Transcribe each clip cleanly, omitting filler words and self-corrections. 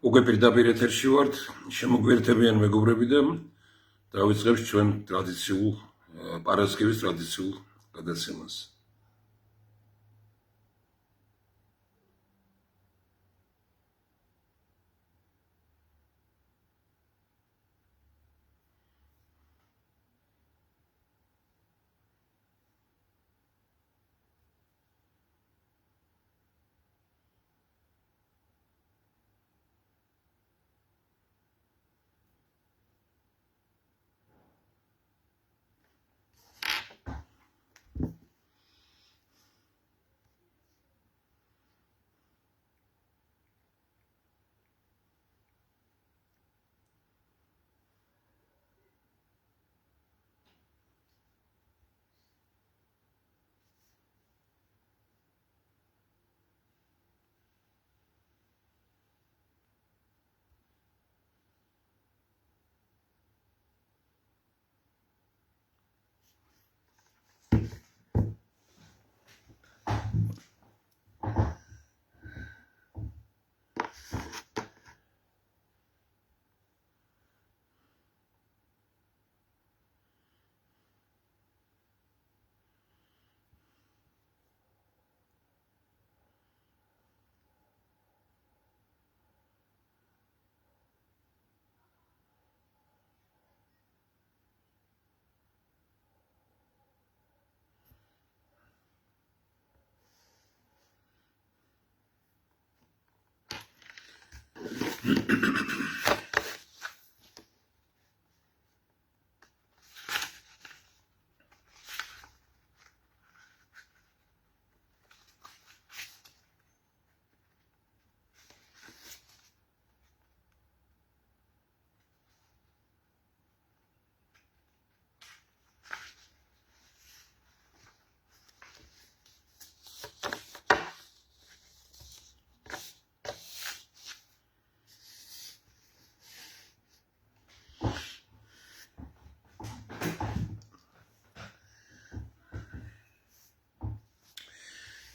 უკვე პირდაპირ ეთერში ვართ, შემოგვიერთებიან მეგობრები და დავიწყებთ ჩვენ ტრადიციულ პარასკევის ტრადიციულ გადაცემას.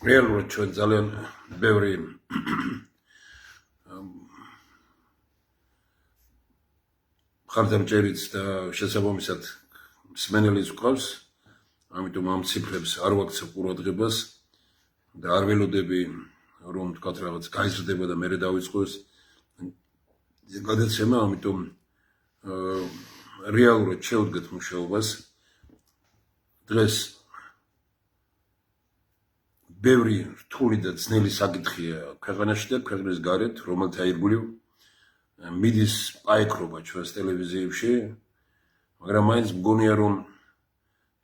რეალურად ჩვენ ძალიან ბევრი მხარდამჭერიც და შესაბამისად მსმენელიც გვყავს, ამიტომ ამ ციფრებს არ ვაქცევ ყურადღებას და არ ველოდები რომ თქვათ რაღაც გაიზრდება და მერე დავიწყოს გადაცემა, ამიტომ რეალურად შევდგეთ მუშაობას. დღეს ბევრი რთული და ძნელი საკითხია ქვეყანაში და ქვეყნის გარეთ, რომელთა ირგვლივ მიდის პაექრობა ჩვენს ტელევიზიებში, მაგრამ მაინც მგონია რომ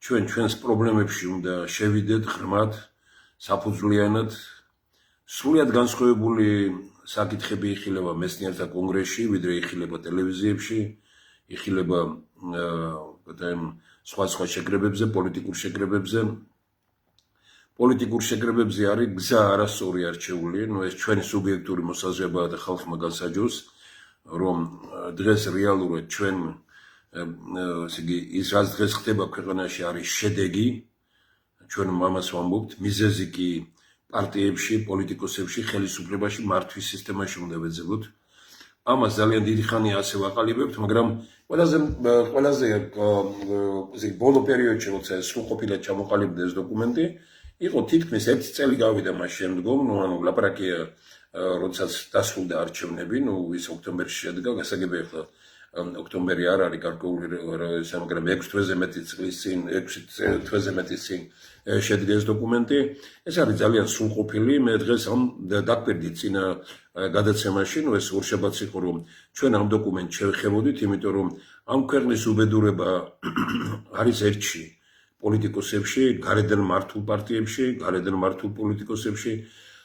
ჩვენს პრობლემებში უნდა შევიდეთ ღრმად, საფუძვლიანად. სრულიად განსხვავებული საკითხები იხილება მეცნიერთა კონგრესში, ვიდრე იხილება ტელევიზიებში, იხილება სხვა შეკრებებზე, პოლიტიკურ შეკრებებზე. პოლიტიკურ შეკრებებზე არის გზა არასწორი არჩეული, ეს ჩვენი სუბიექტური მოსაზრებაა და ხალხმა განსაჯოს, რომ დღეს რეალურად ჩვენ ის რაც დღეს ხდება ქვეყანაში არის შედეგი, ჩვენ ამას ვამბობთ, მიზეზი კი პარტიებში, პოლიტიკოსებში, ხელისუფლებაში, მართვის სისტემაში უნდა ვეძებოთ. ამას ძალიან დიდი ხანია ასე ვაყალიბებთ, მაგრამ ყველაზე ბოლო პერიოდში, როცა სრულყოფილად ჩამოყალიბდა ეს დოკუმენტი, იყო თითქმის 1 წელი გავიდა მას შემდგომ, ლაპარაკია როდესაც დასრულდა არჩევნები, ის ოქტომბერში შედგა, გასაგებია ახლა ოქტომბერი არ არის გარკვეული ეს, მაგრამ 6 თვეზე მეტი წლის წინ, 6 თვეზე მეტი წინ შედგეს დოკუმენტი. ეს არის ძალიან სრულყოფილი. მე დღეს ამ დაკვირდით წინა გადაცემაში, ეს ორშაბათს იყო, რომ ჩვენ ამ დოკუმენტს შევეხებოდით, იმიტომ რომ ამ ქვეყნის უბედურება არის ერთში პოლიტიკოსებში, გარედან მართულ პარტიებში, გარედან მართულ პოლიტიკოსებში.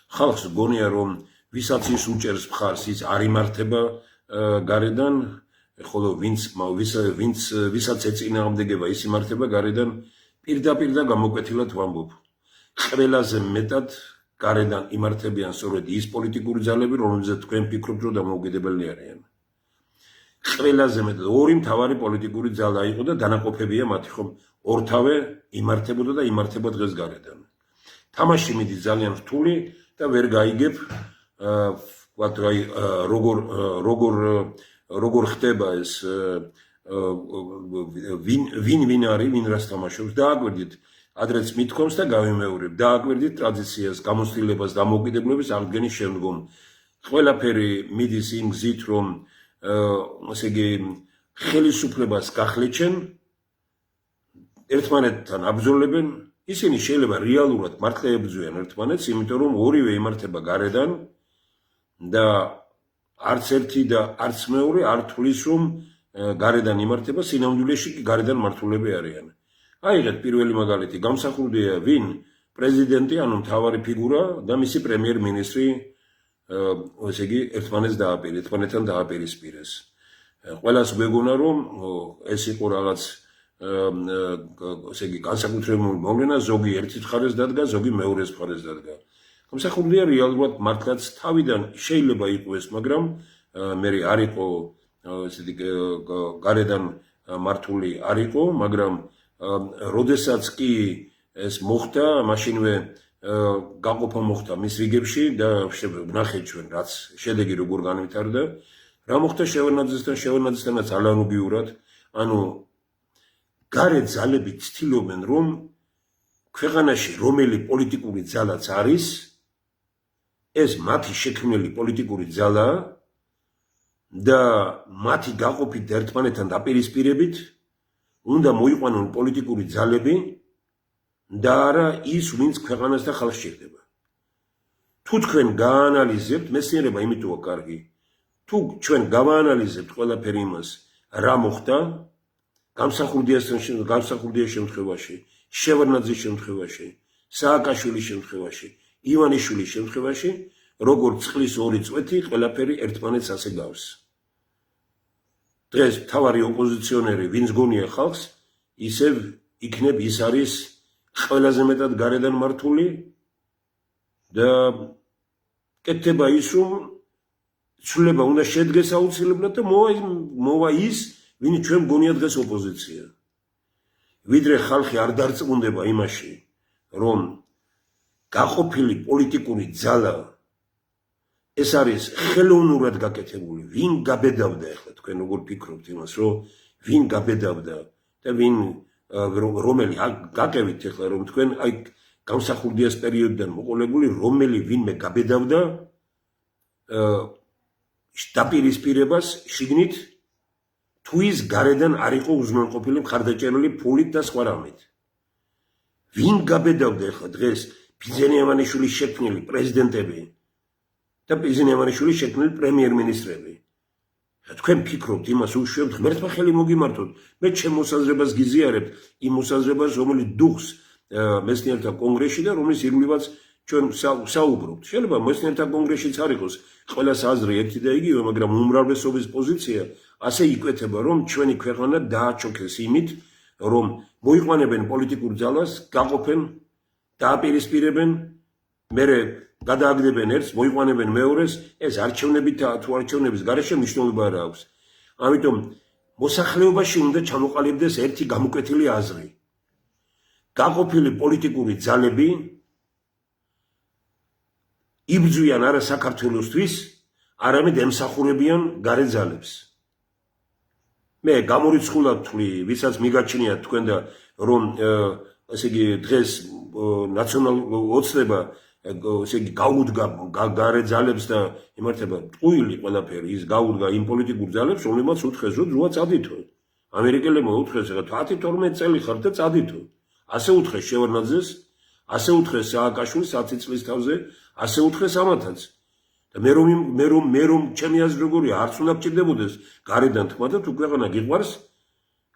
ხალხს გონია, რომ ვისაც ის უჭერს მხარს, ის არ იმართება გარედან, ხოლო ვისაც ეწინააღმდეგება, ის იმართება გარედან. პირდაპირ და გამოკვეთილად ვამბობ. ყველაზე მეტად გარედან იმართებიან სწორედ ის პოლიტიკური ძალები, რომელზეც თქვენ ფიქრობთ, რომ დამოუკიდებელი არიან. ყველაზე მეტად ორი მთავარი პოლიტიკური ძალა იყო და დანაყოფებია მათი, ხომ ორთავე იმართებოდა და იმართება დღეს გარედან. თამაში მიდის ძალიან რთული და ვერ გაიგებ, ვთქვათ, როგორ ხდება ეს ვინ არის, ვინ რას თამაშობს. დააკვირდით ადრეც მithქვამს და გავიმეორებ. დააკვირდით ტრადიციას, გამოცდილებას, დამოუკიდებლობის აღდგენის შემდგომ. ყველაფერი მიდის იმ გზით, რომ ასე იგი ხელისუფლებას გახლეჩენ, ერთმანეთთან აბრძოლებენ. ისინი შეიძლება რეალურად მართლა ებრძვიან ერთმანეთს, იმიტომ რომ ორივე იმართება გარედან და არც ერთი და არც მეორე არ თulis რომ გარედან იმართება, სინამდვილეში კი გარედან მართულები არიან. აიღეთ პირველი მაგალითი, გამსახურდია ვინ? პრეზიდენტი, ანუ მთავარი ფიგურა და მისი პრემიერ-მინისტრი, ესე იგი ერთმანეთთან დააპირისპირეს. ყველას გვეგონა რომ ეს იყო რაღაც ესე იგი განსაკუთრებული მოვლენა, ზოგი ერთით მხარეს დადგა, ზოგი მეორეს მხარეს დადგა. გამსახურდია რეალურად მართლაც თავიდან შეიძლება იყოს, მაგრამ მე არ იყო ესეთი გარედან მართული არ იყო, მაგრამ როდესაც კი ეს მოხდა, მაშინვე გაყოფა მოხდა მის რიგებში და ვნახეთ ჩვენ რაც შედეგი როგორ განვითარდა. რა მოხდა შევარნაძესთანაც ანალოგიურად, ანუ გარე ძალები ცდილობენ რომ ქვეყანაში რომელი პოლიტიკური ძალაც არის, ეს მათი შექმნილი პოლიტიკური ძალაა და მათი გაყოფით ერთმანეთთან დაპირისპირებით უნდა მოიყვანონ პოლიტიკური ძალები და არა ის, ვინც ქვეყანას და ხალხს სჭირდება. თუ თქვენ გაანალიზებთ, მეცნიერება იმითოა კარგი, თუ ჩვენ გავაანალიზებთ ყველაფერი იმას, რა მოხდა გამსახურდიას შემთხვევაში, შევარნაძის შემთხვევაში, სააკაშვილის შემთხვევაში, ივანიშვილის შემთხვევაში, როგორც წყლის ორი წვეთი, ყველაფერი ერთმანეთს ასე გავს. დღეს მთავარი ოპოზიციონერი, ვინც გონია ხალხს, ისევ იქნებ ის არის ყველაზე მეტად გარედან მართული და კეთდება ის, რომ ცვლილება უნდა შედგეს აუცილებლად და მოვა ის, ვინც ჩვენ გონია დღეს ოპოზიცია. ვიდრე ხალხი არ დარწმუნდება იმაში, რომ გაყოფილი პოლიტიკური ძალა ეს არის ხელოვნურად გაკეთებული, ვინ გაბედავდა ახლა თქვენ როგორ ფიქრობთ იმას, რომ ვინ გაბედავდა და ვინ რომელი გაკევით ახლა რომ თქვენ აი გამსახურდიას პერიოდიდან მოყოლებული რომელი ვინმე გაბედავდა დაპირისპირებას შიგნით თუ ის გარედან არ იყო უზრუნველყოფილი მხარდაჭერილი ფულით და სხვა რამით. ვინ გაბედავდა ახლა დღეს ბიზენიევანიშვილის შექმნილი პრეზიდენტები და ბიზენიევანიშვილის შექმნილი პრემიერ-მინისტრები. თქვენ ფიქრობთ იმას უშვებთ, ღმერთმა ხელი მოგიმართოთ. მე ჩემ მოსაზრებას გიზიარებთ იმ მოსაზრებას, რომელიც დუხს მეცნიერთა კონგრესში და რომლის ირგვლივაც ჩვენ საუბრობთ. შეიძლება მეცნიერთა კონგრესშიც არ იყოს ყველას აზრი ერთი და იგივე, მაგრამ უმრავლესობის პოზიცია ასე იკვეთება, რომ ჩვენი ქვეყანა დააჩოქეს იმით, რომ მოიყვანებენ პოლიტიკურ ძალას, გაყოფენ, დააპირისპირებენ, მერე გადააგდებენ ერთს, მოიყვანებენ მეორეს, ეს არჩევნებით თუ არჩევნების გარეშე მნიშვნელობა არ აქვს. ამიტომ მოსახლეობაში უნდა ჩამოყალიბდეს ერთი გამოკვეთილი აზრი. გაყოფილი პოლიტიკური ძალები იბრძვიან არა საქართველოსთვის, არამედ ემსახურებიან გარე ძალებს. მე გამორიცხულად ვთვლი, ვისაც მიგაჩნიათ თქვენ და რომ ესე იგი დღეს ნაციონალური ოცნება ესე იგი გაუდგა გარე ძალებს და იმართება ტყუილი ყველაფერი ის გაუდგა იმ პოლიტიკურ ძალებს რომლებმაც უთხრეს რომ ძუა წადითო ამერიკელებმა უთხრეს რა 10-12 წელი ხარ და წადითო ასე უთხრეს შევარდნაძეს ასე უთხრეს სააკაშვილს 10 წლის თავზე ასე უთხრეს ამათაც და მე რომ ჩემი აზრი როგორია არც უნდა გჭირდებოდეს გარედან თქმა და თუ ქვეყანა გიყვარს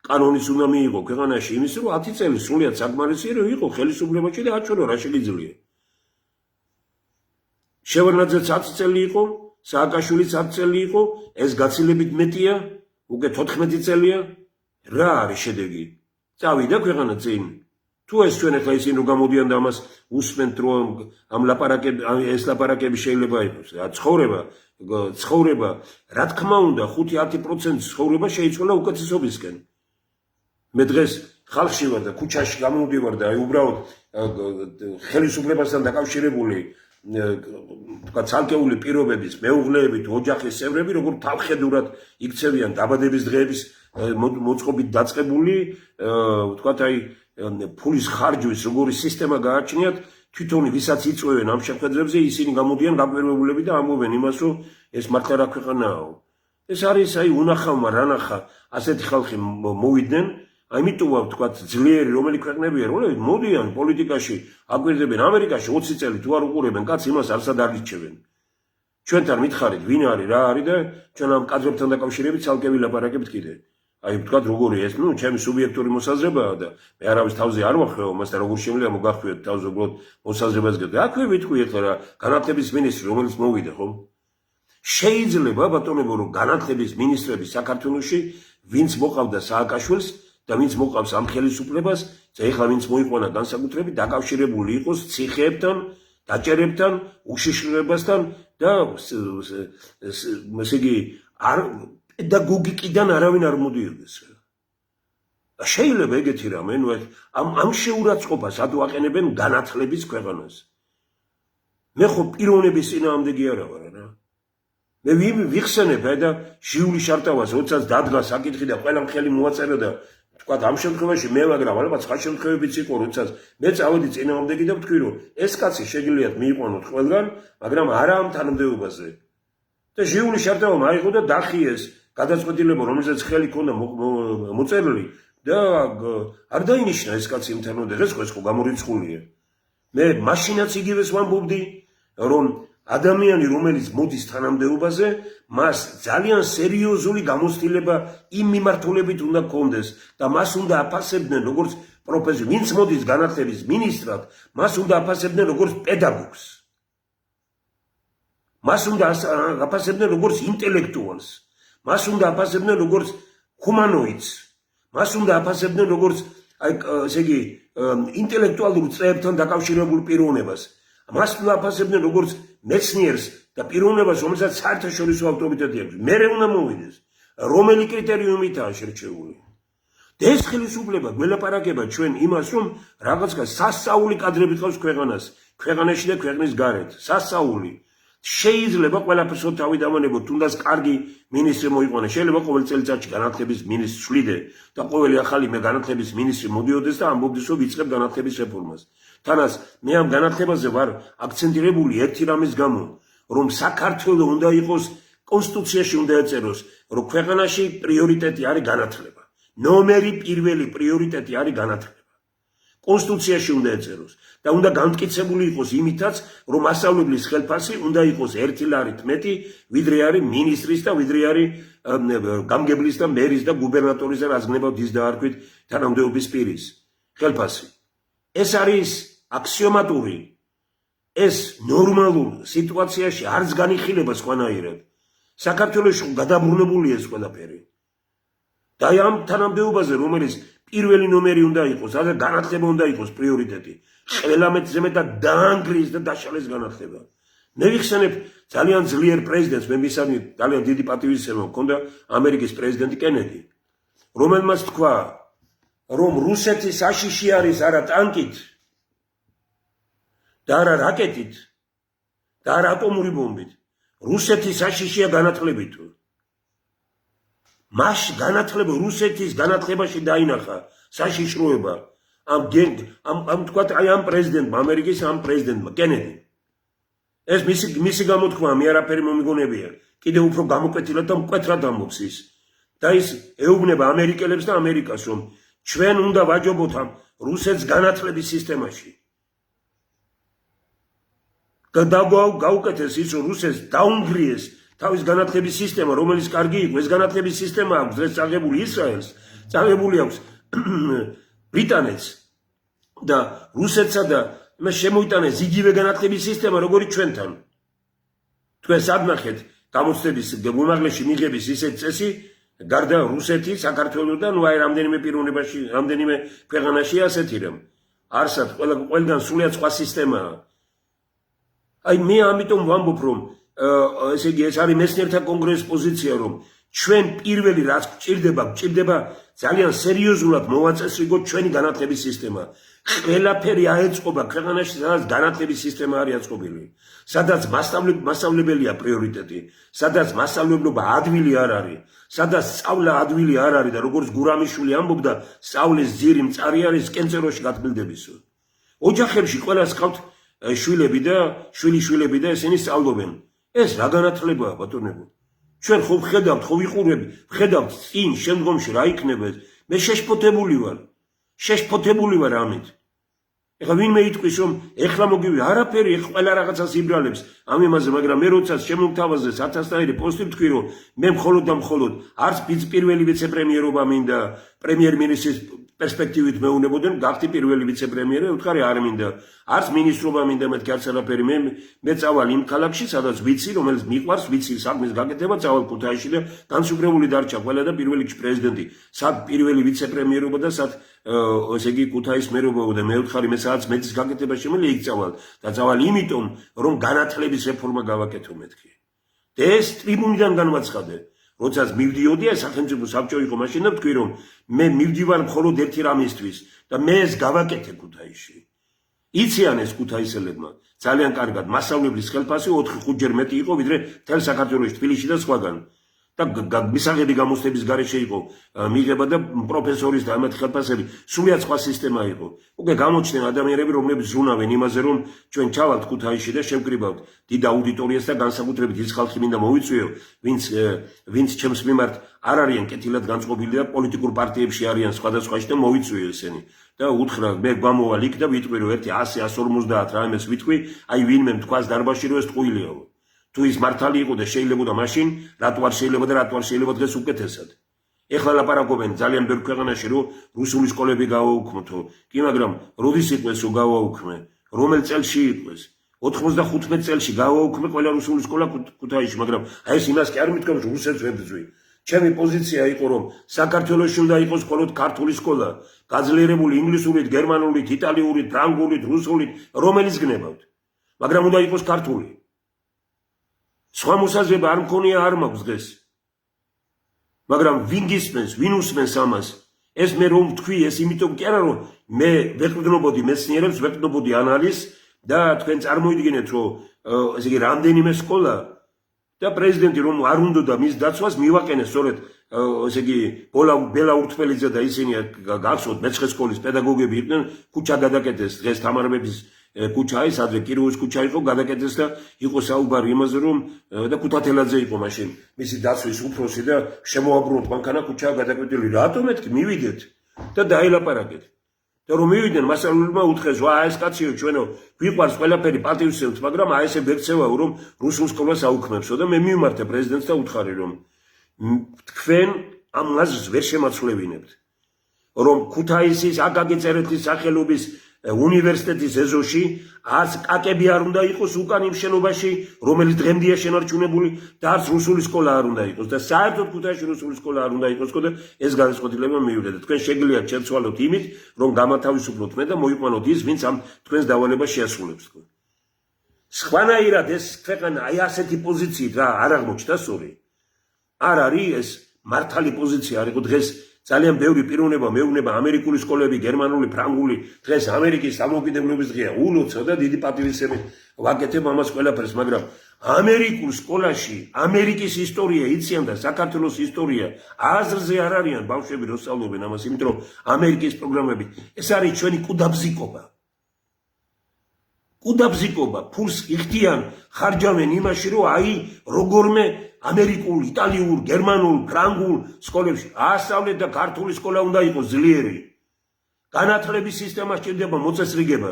კანონის უნდა მიიღო ქვეყანაში იმის რომ 10 წელი სრულიად საკმარისია რომ იყო ხელისუფლებაში და აჩვენო რა შეგიძლია შევარდნაძეც 10 წელი იყო სააკაშვილიც 10 წელი იყო ეს გაცილებით მეტია უკვე 14 წელია რა არის შედეგი წავიდა ქვეყანა წინ თუ ეს ჩვენ ახლა ისინი რომ გამოდიან და ამას უსმენთ რომ ამ ეს ლაპარაკები შეიძლება იყოს ცხოვრება რა თქმა უნდა 5-10% ცხოვრება შეიცვალა უკეთესობისკენ მე დღეს ხალხში ვარ და ქუჩაში გამოვდივარ და აი უბრალოდ ხელისუფლებასთან დაკავშირებული თქვა ცალკეული პირობების მეუღლეებით ოჯახის წევრები როგორ თავხედურად იქცევიან დაბადების დღეების მოწყობით დაწყებული თქვა აი ფულის ხარჯვის როგორი სისტემა გააჩნიათ თვითონ ვისაც იწვევენ ამ შეხვედრებზე ისინი გამოდიან გაკვირვებულები და ამბობენ იმას რომ ეს მართლა რა ქვეყანაა ეს არის აი უნახავმა რანახა ასეთი ხალხი მოვიდნენ ამიტომ ვთქვა ძლიერი რომელი ქვეყნებია რომლებიც მოდიან პოლიტიკაში აკვირდებენ ამერიკაში 20 წელი თუ არ უყურებენ კაც იმას არსად არ ირჩევენ ჩვენთან მითხარით ვინ არის რა არის და ჩვენ ამ კადრებთან დაკავშირებით ცალკე ვილაპარაკებთ კიდე აი ვთქვა როგორი ეს ჩემი სუბიექტური მოსაზრებაა და მე არავის თავზე არ ვახმევ მას და როგორ შემიძლია მოგახსოვოთ თავზე უბრალოდ მოსაზრებას გეტყვი აქვე ვიტყვი ახლა რა განათლების მინისტრი რომელიც მოვიდა ხო შეიძლება ბატონებო რომ განათლების მინისტრები საქართველოში ვინც მოყავდა სააკაშვილს და ვინც მოყავს ამ ხელისუფლებას და ეხლა ვინც მოიყვანა განსაკუთრებით დაკავშირებული იყოს ციხეებთან, დაჭერებთან, უშიშროებასთან და ესე იგი პედაგოგიკიდან არავინ არ მოდიოდეს. შეიძლება ეგეთი რამე, ნუ ამ შეურაცხყოფას ადვაყენებენ განათლების ქვეყანას. მე ხო პიროვნების წინააღმდეგი არა ვარ რა. მე ვიხსენებ და ჟიული შარტავას როდესაც დადგა საკითხი და ყველამ ხელი მოაწერა და თქვა ამ შემთხვევაში მე მაგრამ ალბათ სხვა შემთხვევებიც იყო როდესაც მე წავედი წინააღმდეგი და ვთქვი რომ ეს კაცი შეგიძლიათ მიიყვანოთ ყველგან მაგრამ არა ამ თანამდებობაზე და ჟიული შარტავა მაიღო და დახიეს გადაწყვეტილება რომელზეც ხელი ქონდა მოწერილი და არ დაინიშნა ეს კაცი იმ თანამდებობაზე ეს ხო გამორიცხულია მე მაშინაც იგივეს ვამბობდი რომ ადამიანი რომელიც მოდის თანამდებობაზე მას ძალიან სერიოზული გამოცდილება იმ მიმართულებით უნდა გქონდეს და მას უნდა აფასებდნენ როგორც პროფესიულ ვინც მოდის განათლების მინისტრად მას უნდა აფასებდნენ როგორც პედაგოგს მას უნდა აფასებდნენ როგორც ინტელექტუალს მას უნდა აფასებდნენ როგორც ჰუმანოიდს მას უნდა აფასებდნენ როგორც ესე იგი ინტელექტუალურ წრეებთან დაკავშირებულ პიროვნებას მას უნდა აფასებდნენ როგორც მეცნიერს და პიროვნებას რომელსაც საერთაშორისო ავტორიტეტი აქვს მე უნდა მოვიდეს რომელი კრიტერიუმითაა შერჩეული და ეს ხელისუფლება გველაპარაკება ჩვენ იმას რომ რაღაცა სასწაული კადრები ყავს ქვეყანაში და ქვეყნის გარეთ სასწაული შეიძლება ყველაფერს თავი დამანებო თუნდაც კარგი მინისტრი მოიყვანა შეიძლება ყოველ წელიწადში განათლების მინისტრს ვლიდე და ყოველი ახალი მე განათლების მინისტრი მოდიოდეს და ამბობდეს რომ ვიწყებ განათლების რეფორმას თანაც მე ამ განათლებაზე ვარ აქცენტირებული ერთი რამის გამო რომ საქართველოს უნდა იყოს კონსტიტუციაში უნდა ეწეროს რომ ქვეყანაში პრიორიტეტი არის განათლება ნომერი პირველი პრიორიტეტი არის განათლება კონსტიტუციაში უნდა ეწეროს და უნდა განმტკიცებული იყოს იმითაც რომ მასწავლებლის ხელფასი უნდა იყოს 1 ლარით მეტი ვიდრე არის მინისტრის და ვიდრე არის გამგებლის და მერის და გუბერნატორის და რაზმნებად ის დაარქვით თანამდებობის პირის ხელფასი ეს არის აქსიომატური ეს ნორმალურ სიტუაციაში არც განიხილება სხვანაირად საქართველოში გადაბრუნებულია ეს ყველაფერი და ამ თანამდებობაზე რომელიც პირველი ნომერი უნდა იყოს და განათლება უნდა იყოს პრიორიტეტი ყველა მეტზე მეტად დაანგრიეს და დაშალეს განათლება მე ვიხსენებ ძალიან ძლიერ პრეზიდენტს მე მისამი ძალიან დიდი პატივისცემა მქონდა ამერიკის პრეზიდენტი კენედი რომელმაც თქვა რომ რუსეთის აშიში არის არა ტანკით და არა რაკეტით და არა ატომური ბომბით რუსეთის აშიშია განათლებით მას განათლება რუსეთის განათლებაში დაინახა საშიშროება ამ თქვა აი ამ პრეზიდენტმა ამერიკის ამ პრეზიდენტმა კენედი ეს მისი გამოთქმა მე არაფერი მომიგონებია. კიდევ უფრო გამოკვეთილად და მკვეთრად ამბობს ის. და ის ეუბნება ამერიკელებს და ამერიკას, რომ ჩვენ უნდა ვაჯობოთ ამ რუსეთს განათლების სისტემაში. გაუკეთეს ის, რომ რუსეთს დაუნგრიეს თავის განათლების სისტემა, რომელიც კარგი იყო. ეს განათლების სისტემა აქვს დღეს წაღებული ისრაელს, წაღებული აქვს ბრიტანეთს და რუსეთსა და მას შემოიტანეს იგივე განათლების სისტემა, როგორც ჩვენთან. თქვენ სადნახეთ გამოცდების უმაღლესი მიღების ისეთ წესი, გარდა რუსეთი, საქართველო და ნუ აი რამდენიმე პიროვნებაში, რამდენიმე ქვეყანაში ასეთი რომ არსად ყველგან სულიად სხვა სისტემაა. აი მე ამიტომ ვამბობ რომ ესე იგი ეს არის მეცნიერთა კონგრესის პოზიცია რომ ჩვენ პირველი რაც გვჭირდება ძალიან სერიოზულად მოვაწესრიგოთ ჩვენი განათლების სისტემა. ყველაფერი აეწყობა ქვეყანაში, სადაც განათლების სისტემა არის აწყობილი. სადაც მასწავლებელია პრიორიტეტი, სადაც მასწავლებლობა ადვილი არ არის, სადაც სწავლა ადვილი არ არის და როგორც გურამიშვილი ამბობდა, სწავლის ძირი მწარი არის კენწეროში გათბილდებისო. ოჯახებში ყველას ყავთ შვილები და შვილიშვილები და ესენი სწავლობენ. ეს რა განათლებაა ბატონებო? ჩვენ ხო ვხედავთ, ხო ვიყურები, ვხედავთ წინ შემდგომში რა იქნება ეს. მე შეშფოთებული ვარ ამით. ეხლა ვინმე იტყვის რომ ეხლა მოგივი არაფერი, ეხლა ყველა რაღაცას იბრალებს ამ იმაზე, მაგრამ მე როცა შემოგთავაზე 1000-ნაირი პოსტი ვთქვი რომ მე მხოლოდ და მხოლოდ არც პირველი ვიცე-პრემიერობა მინდა პრემიერ-მინისტრის პერსპექტივით მეუნებოდენ, გახდი პირველი ვიცე-პრემიერი, უთხარი არ მინდა, არც მინისტრობა მინდა, მეთქი არც არაფერი, მე წავალ იმ ქალაქში, სადაც ვიცი, რომელიც მიყვარს, ვიცი საქმის გაკეთება, წავალ ქუთაისში და განსაკუთრებული დარჩა ყველა და პირველ რიგში პრეზიდენტი, სად პირველი ვიცე-პრემიერობა და სად ესე იგი ქუთაის მერობა და მე ვთხარი მე სადაც მეცის გაკეთება შემიძლია იქ წავალ და წავალ იმიტომ, რომ განათლების რეფორმა გავაკეთო მეთქი. და ეს ტრიბუნიდან განვაცხადე. როდესაც მივდიოდი სახელმწიფო საბჭო იყო მაშინ და ვთქვი რომ მე მივდივარ მხოლოდ ერთი რამისთვის და მე ეს გავაკეთე ქუთაისში. იციან ეს ქუთაისელებმა ძალიან კარგად მასწავლებლის ხელფასი 4-5 ჯერ მეტი იყო ვიდრე მთელ საქართველოში, თბილისში და სხვაგან. და მისაღები გამოცდების გარეშე იყო მიღება და პროფესორის და ამათ ხელფასები სულიად სხვა სისტემა იყო. უკვე გამოჩნდნენ ადამიანები, რომლებიც ზრუნავენ იმაზე, რომ ჩვენ ჩავალთ ქუთაისში და შევკრიბავთ დიდ აუდიტორიას და განსაკუთრებით ის ხალხი მინდა მოვიწვიო, ვინც ჩემს მიმართ არ არიან კეთილად განწყობილი და პოლიტიკურ პარტიებში არიან სხვადასხვაში და მოვიწვიო ესენი. და უთხრა მე გამოვალ იქ და ვიტყვი რომ ერთი 100-150 რაიმეს ვიტყვი, აი ვინმე თქვას დარბაზში რომ ეს ტყუილიაო. თუ ის მართალი იყო და შეიძლებოდა მაშინ, რატო არ შეიძლება და რატო არ შეიძლება დღეს უკეთესად. ეხლა ლაპარაკობენ ძალიან ბევრ ქვეყანაში რომ რუსული სკოლები გავაუქმოთო. კი, მაგრამ როდის იყვეს რომ გავაუქმე? რომელ წელში იყვეს? 95 წელში გავაუქმე ყველა რუსული სკოლა ქუთაისში, მაგრამ აი ეს იმას კი არ მითქვამს რომ რუსეთს ვებრძვი. ჩემი პოზიცია იყო რომ საქართველოში უნდა იყოს მხოლოდ ქართული სკოლა, გაძლიერებული ინგლისურით, გერმანულით, იტალიურით, ფრანგულით, რუსულით, რომელიც გნებავთ. მაგრამ უნდა იყოს ქართული. სხვა მოსაზრება არ მქონია, არ მაქვს დღეს. მაგრამ ვინ გისმენს, ვინ უსმენს ამას? ეს მე რომ ვთქვი, ეს იმიტომ კი არა რომ მე ვეყრდნობოდი მეცნიერებს, ვეყრდნობოდი ანალიზს და თქვენ წარმოიდგინეთ რომ ესე იგი რამდენიმე სკოლა და პრეზიდენტი რომ არ უნდოდა მის დაცვას მივაყენეს სწორედ ესე იგი ბელა ურთმელიძე და ისინი გახსოვთ მეცხრე სკოლის პედაგოგები იყვნენ, ქუჩა გადაკეთეს დღეს თამარ მეფის ქუჩა ის ადრე კიროვის ქუჩა იყო გადაკეთეს და იყო საუბარი იმაზე რომ და ქუთათელაძე იყო მაშინ მისი დაცვის უფროსი და შემოაბრუნოთ მანქანა ქუჩა გადაკეთებული რატო მეთქი მივიდეთ და დაელაპარაკეთ და რომ მივიდნენ მასწავლებელმა უთხრეს ვა ეს კაციო ჩვენო გვიყვარს ყველაფერი პატივისცემთ მაგრამ აი ესე ბერცევაო რომ რუსულ სკოლას აუქმებსო და მე მივმართე პრეზიდენტს და უთხრე რომ თქვენ ამ აზრს ვერ შემაცვლებინებთ რომ ქუთაისის აკაკი წერეთლის სახელობის უნივერსიტეტის ეზოში არც კაკები არ უნდა იყოს უკან იმ შენობაში, რომელიც დღემდეა შენარჩუნებული და არც რუსული სკოლა არ უნდა იყოს და საერთოდ ქუთაისში რუსული სკოლა არ უნდა იყოს და ეს განსხვავდება მივიდეთ. თქვენ შეგიძლიათ შეცვალოთ იმით, რომ გამათავისუფლოთ მე და მოიყვანოთ ის, ვინც ამ თქვენს დავალებას შეასრულებს. სხვანაირად ეს ქვეყანა აი ასეთი პოზიციით რა არ აღმოჩნდა სწორი. არ არის ეს მართალი პოზიცია არ იყო დღეს ძალიან ბევრი პიროვნება მეუბნება ამერიკული სკოლები, გერმანული, ფრანგული, დღეს ამერიკის დამოუკიდებლობის დღეა, ულოცო და დიდი პატივისცემით ვაკეთებ ამას ყველაფერს, მაგრამ ამერიკულ სკოლაში ამერიკის ისტორია იციან და საქართველოს ისტორია აზრზე არ არიან ბავშვები რო სწავლობენ ამას, იმიტომ რომ ამერიკის პროგრამები ეს არის ჩვენი კუდაბზიკობა. კუდაბზიკობა ფულს იხდიან, ხარჯავენ იმაში, რომ აი როგორმე ამერიკულ, იტალიურ, გერმანულ, ფრანგულ სკოლებში აასწავლეთ და ქართული სკოლა უნდა იყოს ძლიერი. განათლების სისტემა სჭირდება მოწესრიგება.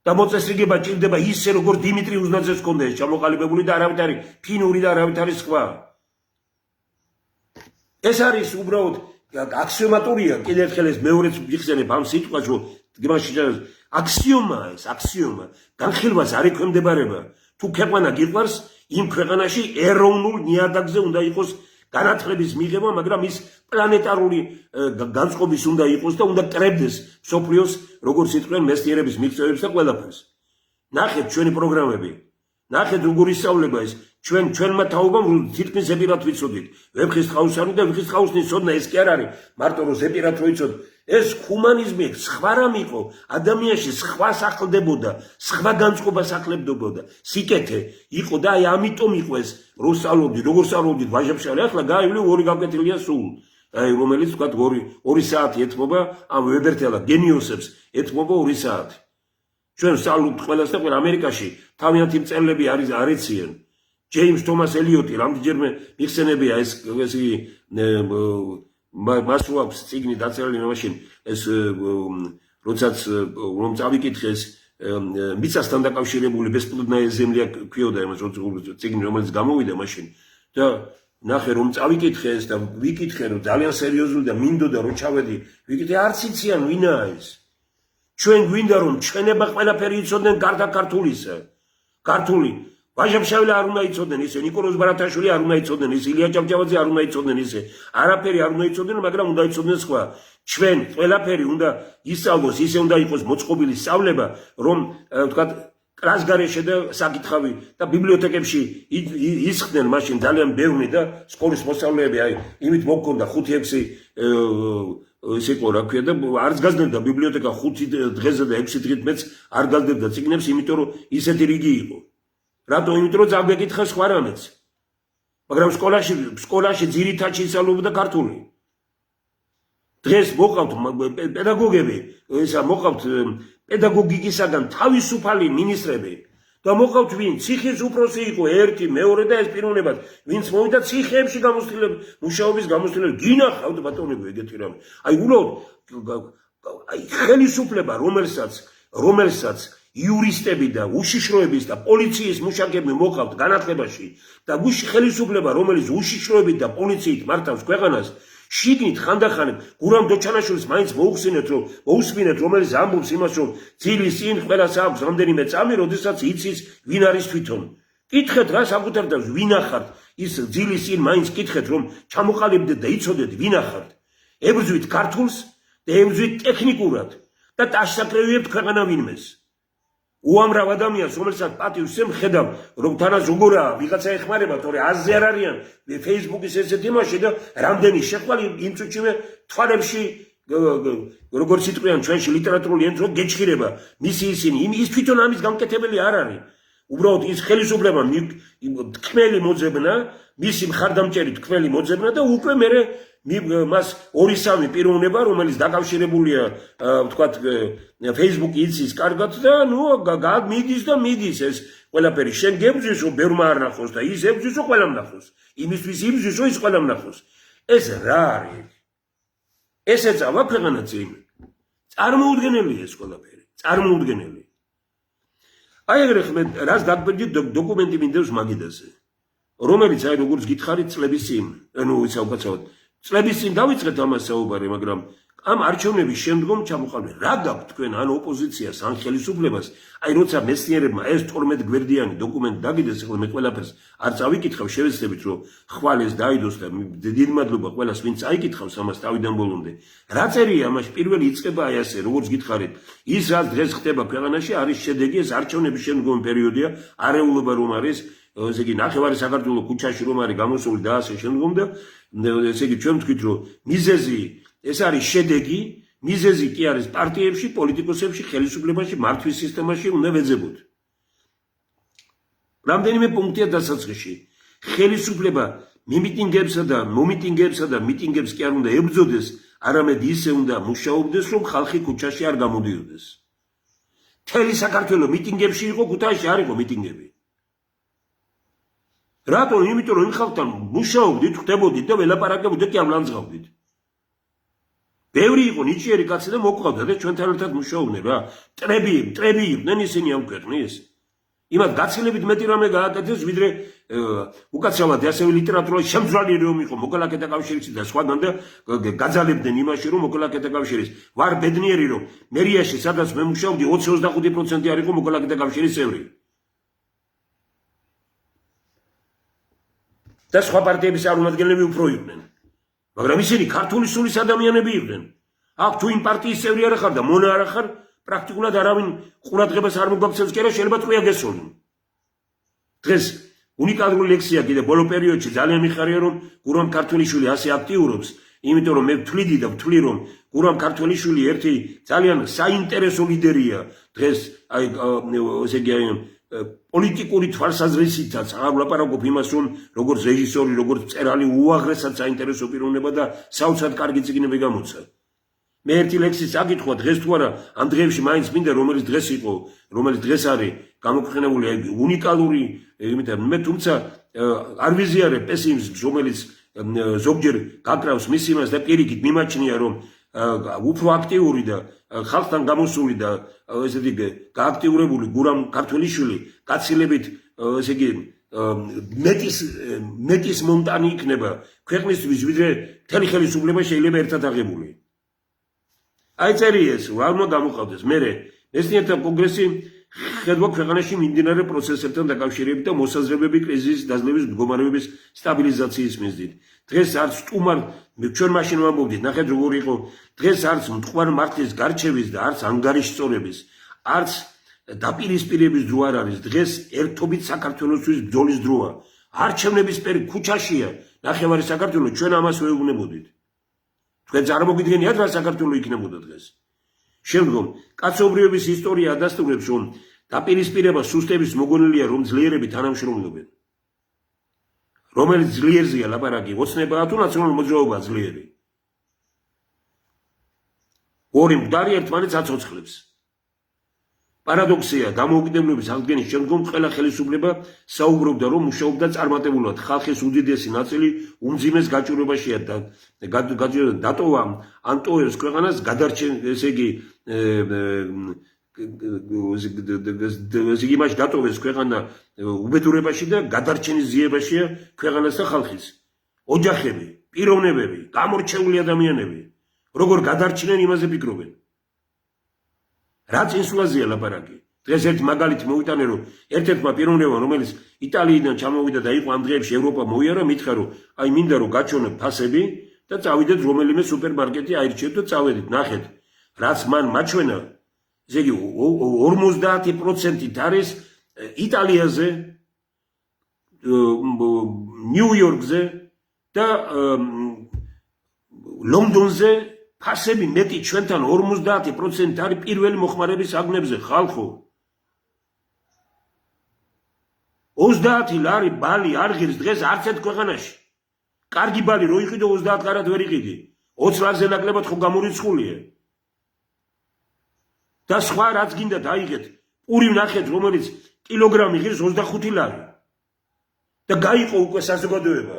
და მოწესრიგება ჭირდება ისე, როგორც დიმიტრი უზნაძეს ჰქონდა ეს ჩამოყალიბებული და არავით არის ფინური და არავით არის სხვა. ეს არის უბრალოდ აქსიომატურია, კიდევ ერთხელ ეს მეორეც ვიხსენებ ამ სიტყვას, რომ აქსიომაა ეს, აქსიომა. განხილვას არ ექვემდებარება. თუ ქვეყანა გიყვარს, იმ ქვეყანაში ეროვნულ ნიადაგზე უნდა იყოს განათლების მიღება, მაგრამ ის პლანეტარული განწყობის უნდა იყოს და უნდა კრებდეს მსოფლიოს, როგორც იტყვიან, მეცნიერების მიღწევებს და ყველაფერს. ნახეთ ჩვენი პროგრამები. ნახეთ როგორ ისწავლება ეს. ჩვენმა თაობამ თითქმის ზეპირად ვიცოდით. ვეფხის ტყაოსანი და ვეფხის ტყაოსნის ცოდნა ეს კი არ არის მარტო რომ ზეპირად ვიცოდით. ეს ჰუმანიზმი სხვა რამ იყო, ადამიანში სხვა სახლდებოდა, სხვა განწყობა სახლებდებოდა, სიკეთე იყო და აი ამიტომ იყო ეს რო სწავლობდით, როგორ სწავლობდით ვაჟებშალე, ახლა გაივლი ორი გავკეთილია სულ. აი რომელიც თქვა 2 საათი ეთმობა ამ ვებერთელა გენიოსებს ეთმობა 2 საათი. ჩვენ სწავლობთ ყველას და ყველა ამერიკაში თავიანთი მწერლები არის არეციან. ჯეიმს თომას ელიოტი რამდენჯერმე მიხსენებია ეს მას აქვს წიგნი დაწერილი მაშინ ეს როდესაც რომ წავიკითხეს მიწასთან დაკავშირებული ბესპლოდნაია ზემლია ქვიოდა იმას წიგნი რომელიც გამოვიდა მაშინ და ნახე რომ წავიკითხეს და ვიკითხე რომ ძალიან სერიოზული და მინდოდა რომ ჩავედი ვიკითხე არც იციან ვინაა ეს ჩვენ გვინდა რომ ჩვენება ყველაფერი იცოდნენ გარდა ქართულისა ქართული ვაჟებშავილა არ უნდა იცოდნენ ისე, ნიკოლოზ ბარათაშვილი არ უნდა იცოდნენ ისე, ილია ჭავჭავაძე არ უნდა იცოდნენ ისე, არაფერი არ უნდა იცოდნენ, მაგრამ უნდა იცოდნენ სხვა. ჩვენ ყველაფერი უნდა ისწავლოს, ისე უნდა იყოს მოწყობილი სწავლება, რომ ვთქვათ, კრასგარეშე და საკითხავი და ბიბლიოთეკებში ისხდნენ მაშინ ძალიან ბევრი და სკოლის მოსწავლეები, აი, იმით მოგქონდა 5-6 ესე იყო რა ქვია და არც გაზრდა ბიბლიოთეკა 5 დღეზე და 6 დღით მეც არ გაზრდა წიგნებს, იმიტომ რომ ისეთი რიგი იყო. რატო იმიტომ რომ წავგეკითხა სხვა რამეც მაგრამ სკოლაში ძირითადად ისწავლობდა ქართული დღეს მოყავთ პედაგოგები ესა მოყავთ პედაგოგიკისაგან თავისუფალი მინისტრები და მოყავთ ვინ ციხის უფროსი იყო ერთი მეორე და ეს პიროვნებად ვინც მოვიდა ციხეებში მუშაობის გამოცდილების გინახავთ ბატონებო ეგეთი რამე აი უბრალოდ აი ხელისუფლება რომელსაც იურისტები და უშიშროების და პოლიციის მუშაკები მოყავთ განათლებაში და ხელისუფლება რომელიც უშიშროებით და პოლიციით მართავს ქვეყანას შიგნით ხანდახანებ გურამ დოჩანაშვილის მაინც მოусმინეთ რომელიც ამბობს იმას რომ ძილის წინ ყველას აქვს რამდენიმე წამი როდესაც იცის ვინ არის თვითონ კითხეთ რა საკუთარ და ვინ ახართ ის ძილის წინ მაინც კითხეთ რომ ჩამოყალიბდეთ და იცოდეთ ვინ ახართ ებრძვით ქართულს და ებრძვით ტექნიკურად და ტაშსაკრევიებთ ქვეყანა ვინმეს უამრავ ადამიანს რომელსაც პატივს ემხედავ რომ თანაც როგორაა ვიღაცა ეხმარება თორე აზზე არ არიან Facebook-ის ესეთ იმაში და რამდენი შეხვალი იმ წუთშივე თვალებში როგორც იტყვიან ჩვენში ლიტერატურული ენთრო გეჭირება მისი ისინი ის თვითონ ამის გამკეთებელი არ არის უბრალოდ ის ხელისუფლება თქმელი მოძებნა მისი მხარდამჭერი თქმელი მოძებნა და უკვე მერე მას 2-3 პიროვნება რომელიც დაკავშირებულია ვთქვათ Facebook-ი იცის კარგად და ნუ მიდის და მიდის ეს ყველაფერი შენ გებძვის რომ ბევრმა არ ნახოს და ის ებძვის რომ ყველამ ნახოს იმისთვის იბძვის რომ ის ყველამ ნახოს ეს რა არის ეს ეწავა ქვეყანა წინ წარმოუდგენელია ეს ყველაფერი წარმოუდგენელი აი ეგრე ხმე რას დაგბეჭდი დოკუმენტი მინდებს მაგიდაზე რომელიც აი როგორც გითხარით წლების წინ ანუ ისა უკაცრავად წლების წინ დავიწყეთ ამას საუბარი მაგრამ ამ არჩევნების შემდგომ ჩამოყალიბდა რა გაქვთ თქვენ ან ოპოზიციას ან ხელისუფლებას აი როცა მეცნიერებმა ეს 12 გვერდიანი დოკუმენტი დაგიდეს ახლა მე ყველაფერს არ წავიკითხავ შევეცდებით რომ ხვალეს დაიდოს და დიდი მადლობა ყველას ვინც აიკითხავს ამას თავიდან ბოლომდე რა წერია ამაში პირველი იწყება აი ასე როგორც გითხარით ის რაც დღეს ხდება ქვეყანაში არის შედეგი ეს არჩევნების შემდგომი პერიოდია არეულობა რომ არის ესე იგი ნახევარი საქართველოს ქუჩაში რომ არის გამოსული და ასე შემდგომ და ესე იგი ჩვენ ვთქვით რომ მიზეზი ეს არის შედეგი მიზეზი კი არის პარტიებში პოლიტიკოსებში ხელისუფლებაში მართვის სისტემაში უნდა ვეძებოთ რამდენიმე პუნქტია დასაწყისში ხელისუფლება მიმიტინგებსა და მომიტინგებსა და მიტინგებს კი არ უნდა ებრძოდეს არამედ ისე უნდა მუშაობდეს რომ ხალხი ქუჩაში არ გამოდიოდეს მთელი საქართველო მიტინგებში იყო, ქუთაისში არ იყო მიტინგები. რატომ? იმიტომ რომ იმ ხალხთან მუშაობდით, ხდებოდით და ველაპარაკებოდით და კი ამლანძღავდით. ბევრი იყო ნიჭიერი კაცი და მოყვავდა და ჩვენთან ერთად მუშაობდნენ რა. მტრები იყვნენ ისინი ამ ქვეყნის. იმათ გაცილებით მეტი რამე გააკეთეს, ვიდრე უკაცრავად ასევე ლიტერატურაში შემძვრალი რომ იყო მოქალაქეთა კავშირის და სხვაგან და გაძალებდნენ იმაში, რომ მოქალაქეთა კავშირის ვარ ბედნიერი, რომ მერიაში სადაც მე მუშაობდი 20-25% არ იყო მოქალაქეთა კავშირის წევრი. და სხვა პარტიების წარმომადგენლები უფრო იყვნენ. მაგრამ ისინი ქართული სულის ადამიანები იყვნენ. აქ თუ იმ პარტიის წევრი არ ხარ და მონა არ ხარ, პრაქტიკულად არავინ ყურადღებას არ მოგაქცევს, კი რა შეიძლება ტყვია გესწოლო. დღეს უნიკალური ლექსია კიდე ბოლო პერიოდში ძალიან მიხარია რომ გურამ ქართველიშვილი ასე აქტიურობს, იმიტომ რომ მე ვთვლიდი და ვთვლი რომ გურამ ქართველიშვილი ერთი ძალიან საინტერესო ლიდერია დღეს აი ესე იგი პოლიტიკური თვალსაზრისითაც აღარ ვლაპარაკობ იმას რომ როგორც რეჟისორი, როგორც მწერალი უაღრესად საინტერესო პიროვნება და საოცრად კარგი წიგნები გამოცა. მე ერთი ლექსის აკითხვა დღეს თუ არა ამ დღეებში მაინც მინდა რომელიც დღეს იყო, რომელიც დღეს არის გამოქვეყნებული უნიკალური იმიტომ მე თუმცა არ ვიზიარებ პესიმიზმს რომელიც ზოგჯერ გაკრავს მის იმას და პირიქით მიმაჩნია რომ უფრო აქტიური და ხალხთან გამოსული და ესეთი გააქტიურებული გურამ ქართველიშვილი გაცილებით ესე იგი მეტის მომტანი იქნება ქვეყნისთვის ვიდრე მთელი ხელისუფლება შეიძლება ერთად აღებული. აი წერიეს რა უნდა გამოყავდეს მე მეცნიერთა კონგრესი ხედვა ქვეყანაში მიმდინარე პროცესებთან დაკავშირებით და მოსაზრებები კრიზისის დაძლევის მდგომარეობის სტაბილიზაციის მიზნით. დღეს არც სტუმარ ჩვენ მაშინ ვამბობდით, ნახეთ როგორ იყო, დღეს არც მტკვარ მართლის გარჩევის და არც ანგარიშწორების, არც დაპირისპირების დრო არ არის. დღეს ერთობით საქართველოსთვის ბრძოლის დროა. არჩევნების პერიოდი ქუჩაშია. ნახევარი საქართველო ჩვენ ამას ვეუბნებოდით. თქვენ წარმოგიდგენიათ რა საქართველო იქნებოდა დღეს. შემდგომ კაცობრიობის ისტორია ადასტურებს რომ დაპირისპირება სუსტების მოგონილია რომ ძლიერები თანამშრომლობენ. რომელიც ძლიერზეა ლაპარაკი, ოცნებაა თუ ნაციონალური მოძრაობაა ძლიერი. ორი მკვდარი ერთმანეთს აცოცხლებს. პარადოქსია, დამოუკიდებლობის აღდგენის შემდგომ ყველა ხელისუფლება საუბრობდა რომ მუშაობდა წარმატებულად, ხალხის უდიდესი ნაწილი უმძიმეს გაჭირვებაშია და დატოვა ანტოებს ქვეყანას გადარჩენ ესე იგი იმაში დატოვეს ქვეყანა უბედურებაში და გადარჩენის ძიებაშია ქვეყანას და ხალხის ოჯახები, პიროვნებები, გამორჩეული ადამიანები როგორ გადარჩნენ იმაზე ფიქრობენ. რა წინსვლაზეა ლაპარაკი. დღეს ერთ მაგალითი მოვიტანე რომ ერთ-ერთმა პიროვნებამ რომელიც იტალიიდან ჩამოვიდა და იყო ამ დღეებში ევროპა მოიარა მითხრა რომ აი მინდა რომ გაჩვენოთ ფასები და წავიდეთ რომელიმე სუპერმარკეტი აირჩიეთ და წავედით ნახეთ რაც მან მაჩვენა ესე იგი 50% არის იტალიაზე ნიუ-იორკზე და ლონდონზე ფასები მეტი ჩვენთან 50% არის პირველი მოხმარების საგნებზე ხალხო. 30 ლარი ბალი არ ღირს დღეს არც ერთ ქვეყანაში. კარგი ბალი რო იყიდო 30 ლარად ვერ იყიდი. 20 ლარზე ნაკლებად ხო გამორიცხულია. და სხვა რაც გინდა დაიღეთ. პური ვნახეთ რომელიც კილოგრამი ღირს 25 ლარი. და გაიყო უკვე საზოგადოება.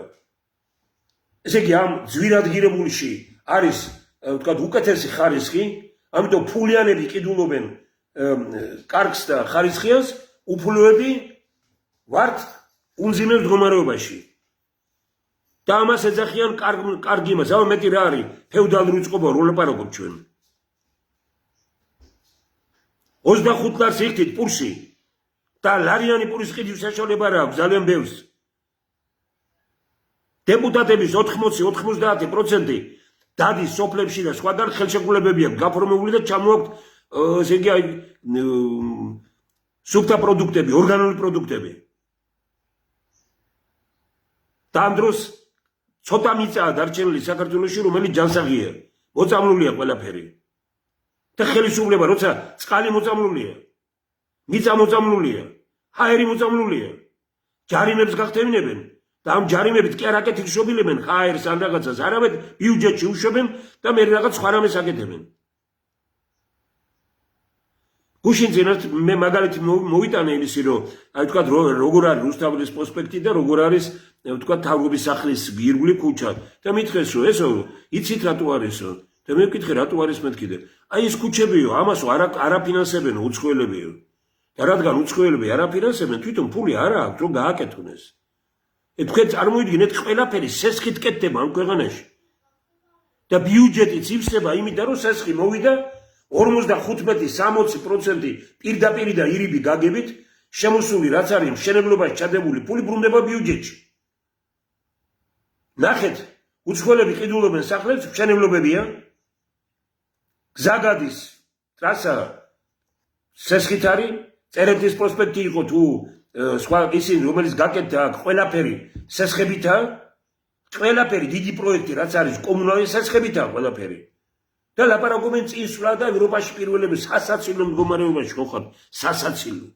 ესე იგი ამ ძვირადღირებულში არის ვთქვათ უკეთესი ხარისხი, ამიტომ ფულიანები ყიდულობენ კარგს და ხარისხიას, უფლოები ვართ უმძიმე მდგომარეობაში. და ამას ეძახიან კარგი იმას, აბა მეტი რა არის, ფეოდალური წყობა რო ლაპარაკობ ჩვენ. 25 ლარს იხდით პურში და ლარიანი პურის ყიდვის საშუალება რა აქვს ძალიან ბევრს. დეპუტატების 80-90% დადის სოფლებში და სხვაგან ხელშეკრულებები აქვს გაფორმებული და ჩამოაქვთ ესე იგი სუფთა პროდუქტები, ორგანული პროდუქტები. და ამ დროს ცოტა მიწაა დარჩენილი საქართველოში, რომელიც ჯანსაღია, მოწამლულია ყველაფერი. და ხელისუფლება როცა წყალი მოწამლულია, მიწა მოწამლულია, ჰაერი მოწამლულია, ჯარიმებს გახდევნებენ. და ამ ჯარიმებით კი არ აკეთილშობილებენ ჰაერს ან რაღაცას, არამედ ბიუჯეტში უშვებენ და მე რაღაც სხვა რამეს აკეთებენ. გუშინ წინათ მე მაგალითი მოვიტანე იმისი რომ აი თქვა როგორ არის რუსთაველის პროსპექტი და როგორ არის თქვა თავრობის სახლის ირგვლივ ქუჩა და მითხეს რომ ესო იცით რატო არისო და მე ვკითხე რატო არის მეთქიდე აი ეს ქუჩებიო ამასო არაფინანსებენო უცხოელებიო და რადგან უცხოელები არაფინანსებენ თვითონ ფული არ აქვს რომ გააკეთონ ეს თქვენ წარმოიდგინეთ ყველაფერი სესხით კეთდება ამ ქვეყანაში და ბიუჯეტიც ივსება იმიდან რომ სესხი მოვიდა 55-60% პირდაპირ და ირიბი გაგებით შემოსული რაც არის მშენებლობაში ჩადებული ფული ბრუნდება ბიუჯეტში. ნახეთ, უცხოელები ყიდულობენ სახლებს, მშენებლობებია. გზა გადის, ტრასა სესხით არის, წერეთის პროსპექტი იყო თუ სხვა ისინი რომელიც გაკეთდა აქ ყველაფერი სესხებითაა, ყველაფერი დიდი პროექტი რაც არის კომუნალური სესხებითაა ყველაფერი. და ლაპარაკობენ წინსვლა და ევროპაში პირველები სასაცილო მდგომარეობაში ხო ხართ სასაცილო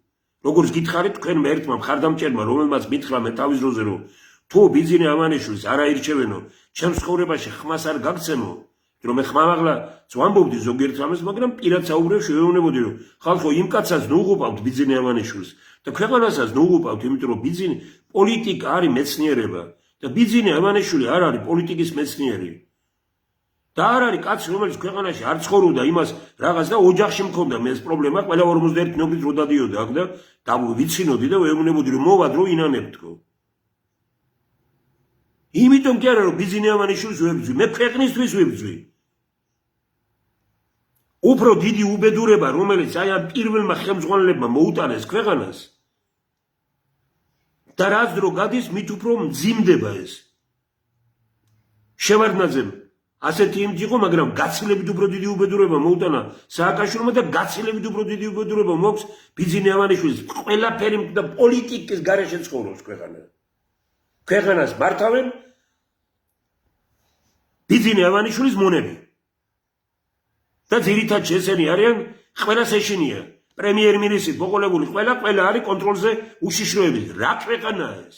როგორც გითხარით თქვენ ერთმა მხარდამჭერმა რომელმაც მითხრა მე თავის დროზე რომ თუ ბიძინე ამანიშვილს არ აირჩევენო ჩემს ცხოვრებაში ხმას არ გაგცემო რომ მე ხმამაღლა ვამბობდი ზოგიერთ რამეს მაგრამ პირად საუბრებ შევეუბნებოდი რომ ხალხო იმ კაცას ნუღუპავთ ბიძინე ამანიშვილს და ქვეყანასაც ნუღუპავთ იმიტომ რომ ბიძინე პოლიტიკა არის მეცნიერება და ბიძინე ამანიშვილი არ არის პოლიტიკის მეცნიერი და არ არის კაცი რომელიც ქვეყანაში არ ცხოვრობდა იმას რაღაც და ოჯახში მქონდა მე ეს პრობლემა ყველა 51 ნობრით რო დადიოდა აქ და ვიცინოდი და ვეუბნებოდი რომ მოვა დრო ინანებთქო იმიტომ კი არა რომ ბიძინე ამანიშვილს ვებძვი მე ქვეყნისთვის ვებძვი უფრო დიდი უბედურება რომელიც აი ამ პირველმა ხელმძღვანელებმა მოუტანეს ქვეყანას და რაც დრო გადის მით უფრო მძიმდება ეს შევარდნაძემ ასეთი იმით იყო, მაგრამ გაცილებით უფრო დიდი უბედურება მოუტანა სააკაშვილმა და გაცილებით უფრო დიდი უბედურება მოაქვს ბიძინე ამანიშვილს ყველაფერი და პოლიტიკის გარეშე ცხოვრობს ქვეყანა. ქვეყანას მართავენ ბიძინე ამანიშვილის მონები. და ძირითადად ესენი არიან ყველას ეშინია. პრემიერ-მინისტრი მოყოლებული ყველა არის კონტროლზე უშიშროების. რა ქვეყანაა ეს?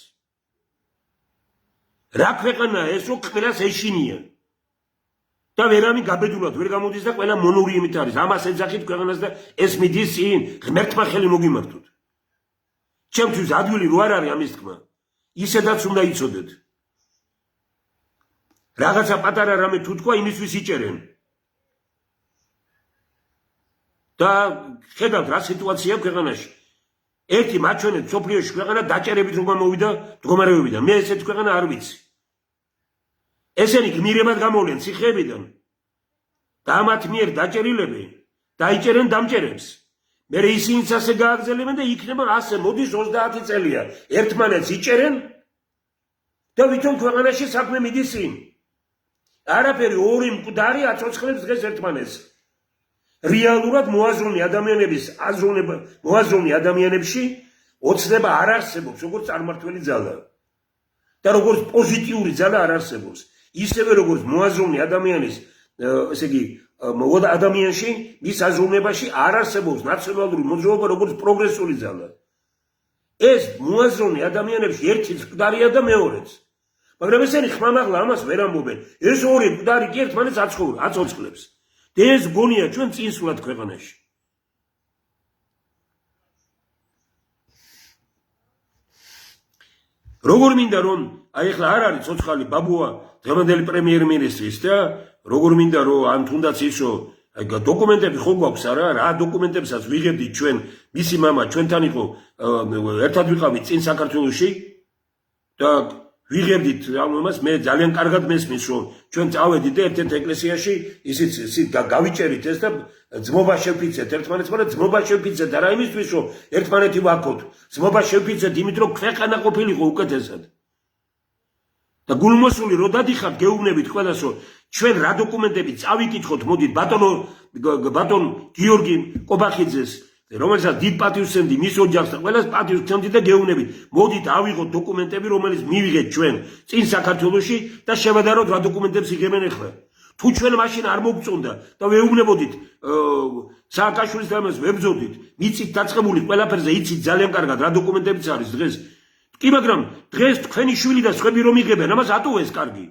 რა ქვეყანაა ეს, რომ ყველას ეშინია? და ვერამი გაბედულად ვერ გამოდის და ყველა მონური იმით არის. ამას ეძახით ქვეყანას და ეს მიდის წინ ღმერთმა ხელი მოგიმართოთ. ჩემთვის ადვილი რო არ არის ამის თქმა. ისედაც უნდა იცოდეთ. რაღაცა პატარა რამე თუ თქვა იმისთვის იჭერენ. და ხედავთ რა სიტუაცია ქვეყანაში. ერთი მაჩვენეთ სოფლიოში ქვეყანა დაჭერებით რომ გამოვიდა მდგომარეობიდან. მე ესეთ ქვეყანა არ ვიცი. ესენი გმირებად გამოვლენ ციხეებიდან და ამათ მიერ დაჭერილები დაიჭერენ დამჭერებს. მე ისინიც ასე გააგზელებენ და იქნება ასე მოდის 30 წელია. ერთმანეთს იჭერენ და ვითომ ქვეყანაში საქმე მიდის წინ. არაფერი ორი მკვდარი აცოცხლებს დღეს ერთმანეთს. რეალურად მოაზროვნე ადამიანების მოაზროვნე ადამიანებში ოცნება არ არსებობს როგორც წარმართველი ძალა და როგორც პოზიტიური ძალა არ არსებობს. ისევე როგორც მოაზროვნე ადამიანის ესე იგი ადამიანში მის აზროვნებაში არ არსებობს ნაციონალური მოძრაობა როგორც პროგრესული ძალა. ეს მოაზროვნე ადამიანებში ერთიც მკვდარია და მეორეც. მაგრამ ესენი ხმამაღლა ამას ვერ ამბობენ. ეს ორი მკვდარი კი ერთმანეთს აცოცხლებს. და ეს გონია ჩვენ წინსვლად ქვეყანაში. როგორ მინდა რომ აი ახლა არ არის ცოცხალი ბაბუა დღევანდელი პრემიერ-მინისტრის და როგორ მინდა რომ ან თუნდაც ისო აი დოკუმენტები ხო გვაქვს არა რა დოკუმენტებსაც ვიღებდით ჩვენ მისი мама ჩვენთან იყო ერთად ვიყავით წინ საქართველოში და ვიღებდით ამას მე ძალიან კარგად მესმის რომ ჩვენ წავედით და ერთ-ერთ ეკლესიაში ისიც გავიჭერით ეს და ძმობა შევფიცეთ ერთმანეთს მაგრამ ძმობა შევფიცეთ არა იმისთვის რომ ერთმანეთი ვაქოთ ძმობა შევფიცეთ იმით რომ ქვეყანა ყოფილიყო უკეთესად და გულმოსული რო დადიხართ გეუბნებით ყველას რომ ჩვენ რა დოკუმენტები წავიკითხოთ მოდით ბატონ გიორგი კობახიძეს რომელსაც დიდ პატივს ვცემდი მის ოჯახს და ყველას პატივს ვცემდი და გეუბნებით მოდით ავიღოთ დოკუმენტები რომელიც მივიღეთ ჩვენ წინ საქართველოში და შევადაროთ რა დოკუმენტებს იღებენ ახლა თუ ჩვენ მაშინ არ მოგწონდა და ვეუბნებოდით სააკაშვილის დამას ვებძოდით მიცით დაწყებული ყველაფერზე იცით ძალიან კარგად რა დოკუმენტებიც არის დღეს კი მაგრამ დღეს თქვენი შვილი და სხვები რომ იღებენ ამას ატოვეს კარგი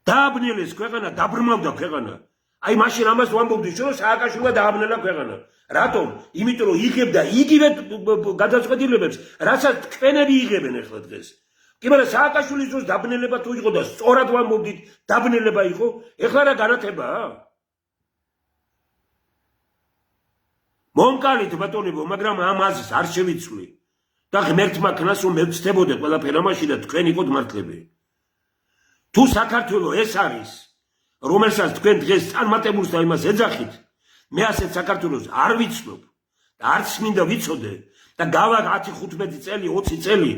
დააბნელეს ქვეყანა დაბრმავდა ქვეყანა აი მაშინ ამას ვამბობდი, რომ სააკაშვილმა დააბნელა ქვეყანა. რატომ? იმიტომ რომ იღებდა იგივე გადაწყვეტილებებს, რასაც თქვენები იღებენ ახლა დღეს. კი, მაგრამ სააკაშვილის დროს დაბნელება თუ იყო და სწორად ვამბობდით, დაბნელება იყო, ეხლა რა განათებაა? მომკალით ბატონებო, მაგრამ ამ აზრს არ შევიცვლი. და ღმერთმა ქნას რომ მევცდებოდე ყველაფერი ამაში და თქვენ იყოთ მართლები. თუ საქართველოს ეს არის, რომელსაც თქვენ დღეს წარმატებულს და იმას ეძახით, მე ასეთ საქართველოს არ ვიცნობ და არც მინდა ვიცოდე და გავა 10-15 წელი, 20 წელი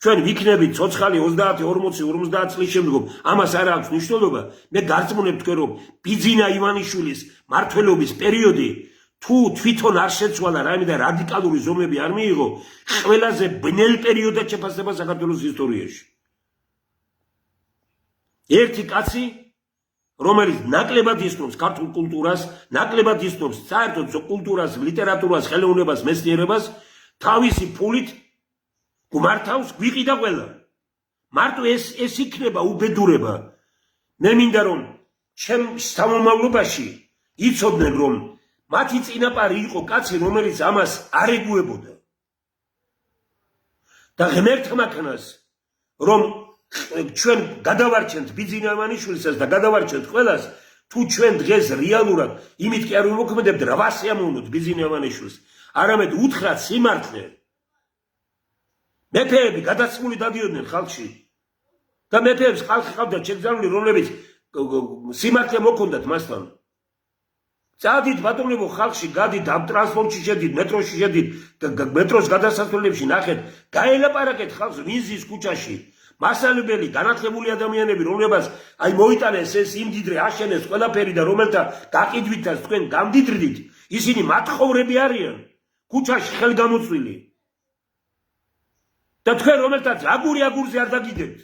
ჩვენ ვიქნებით ცოცხალი 30, 40, 50 წლის შემდგომ, ამას არ აქვს მნიშვნელობა. მე გარწმუნებ თქვენ რომ ბიძინა ივანიშვილის მმართველობის პერიოდი თუ თვითონ არ შეცვალა რაიმე და რადიკალური ზომები არ მიიღო, ყველაზე ბნელ პერიოდად შეფასდება საქართველოს ისტორიაში. ერთი კაცი, რომელიც ნაკლებად ისწრებს ქართულ კულტურას, ნაკლებად ისწრებს საერთოდ კულტურას, ლიტერატურას, ხელოვნებას, მეცნიერებას, თავისი ფულით გმართავს გვიყიდა ყველა. მარტო ეს იქნება უბედურება. მე მინდა რომ ჩემ სამომავლობაში იცოდნენ რომ მათი წინაპარი იყო კაცი, რომელიც ამას არ ეგუებოდა. და ღმერთმა ქნას, რომ ჩვენ გადავარჩენთ ბიძინა ივანიშვილსაც და გადავარჩენთ ყველას, თუ ჩვენ დღეს რეალურად იმით კი არ ვიმოქმედებთ 8 სიამოვნოთ ბიძინა ივანიშვილს, არამედ უთხრათ სიმართლე. მეფეები გადაცმული დადიოდნენ ხალხში და მეფეებს ხალხი ყავდა შეგზავნილი, რომლებიც სიმართლე მოქონდათ მასთან. წადით ბატონებო ხალხში, გადით ამ ტრანსპორტში შედით, მეტროში შედით, მეტროს გადასასვლელებში ნახეთ, გაელაპარაკეთ ხალხს ვინზის ქუჩაში. მასალებელი, განათლებული ადამიანები, რომლებსაც აი მოიტანეს ეს იმდიდრე აშენეს ყველაფერი და რომელთა გაყიდვითაც თქვენ გამდიდრდით, ისინი მათხოვრები არიან, ქუჩაში ხელგამოწვილი. და თქვენ რომელთაც აგურზე არ დაგიდებთ,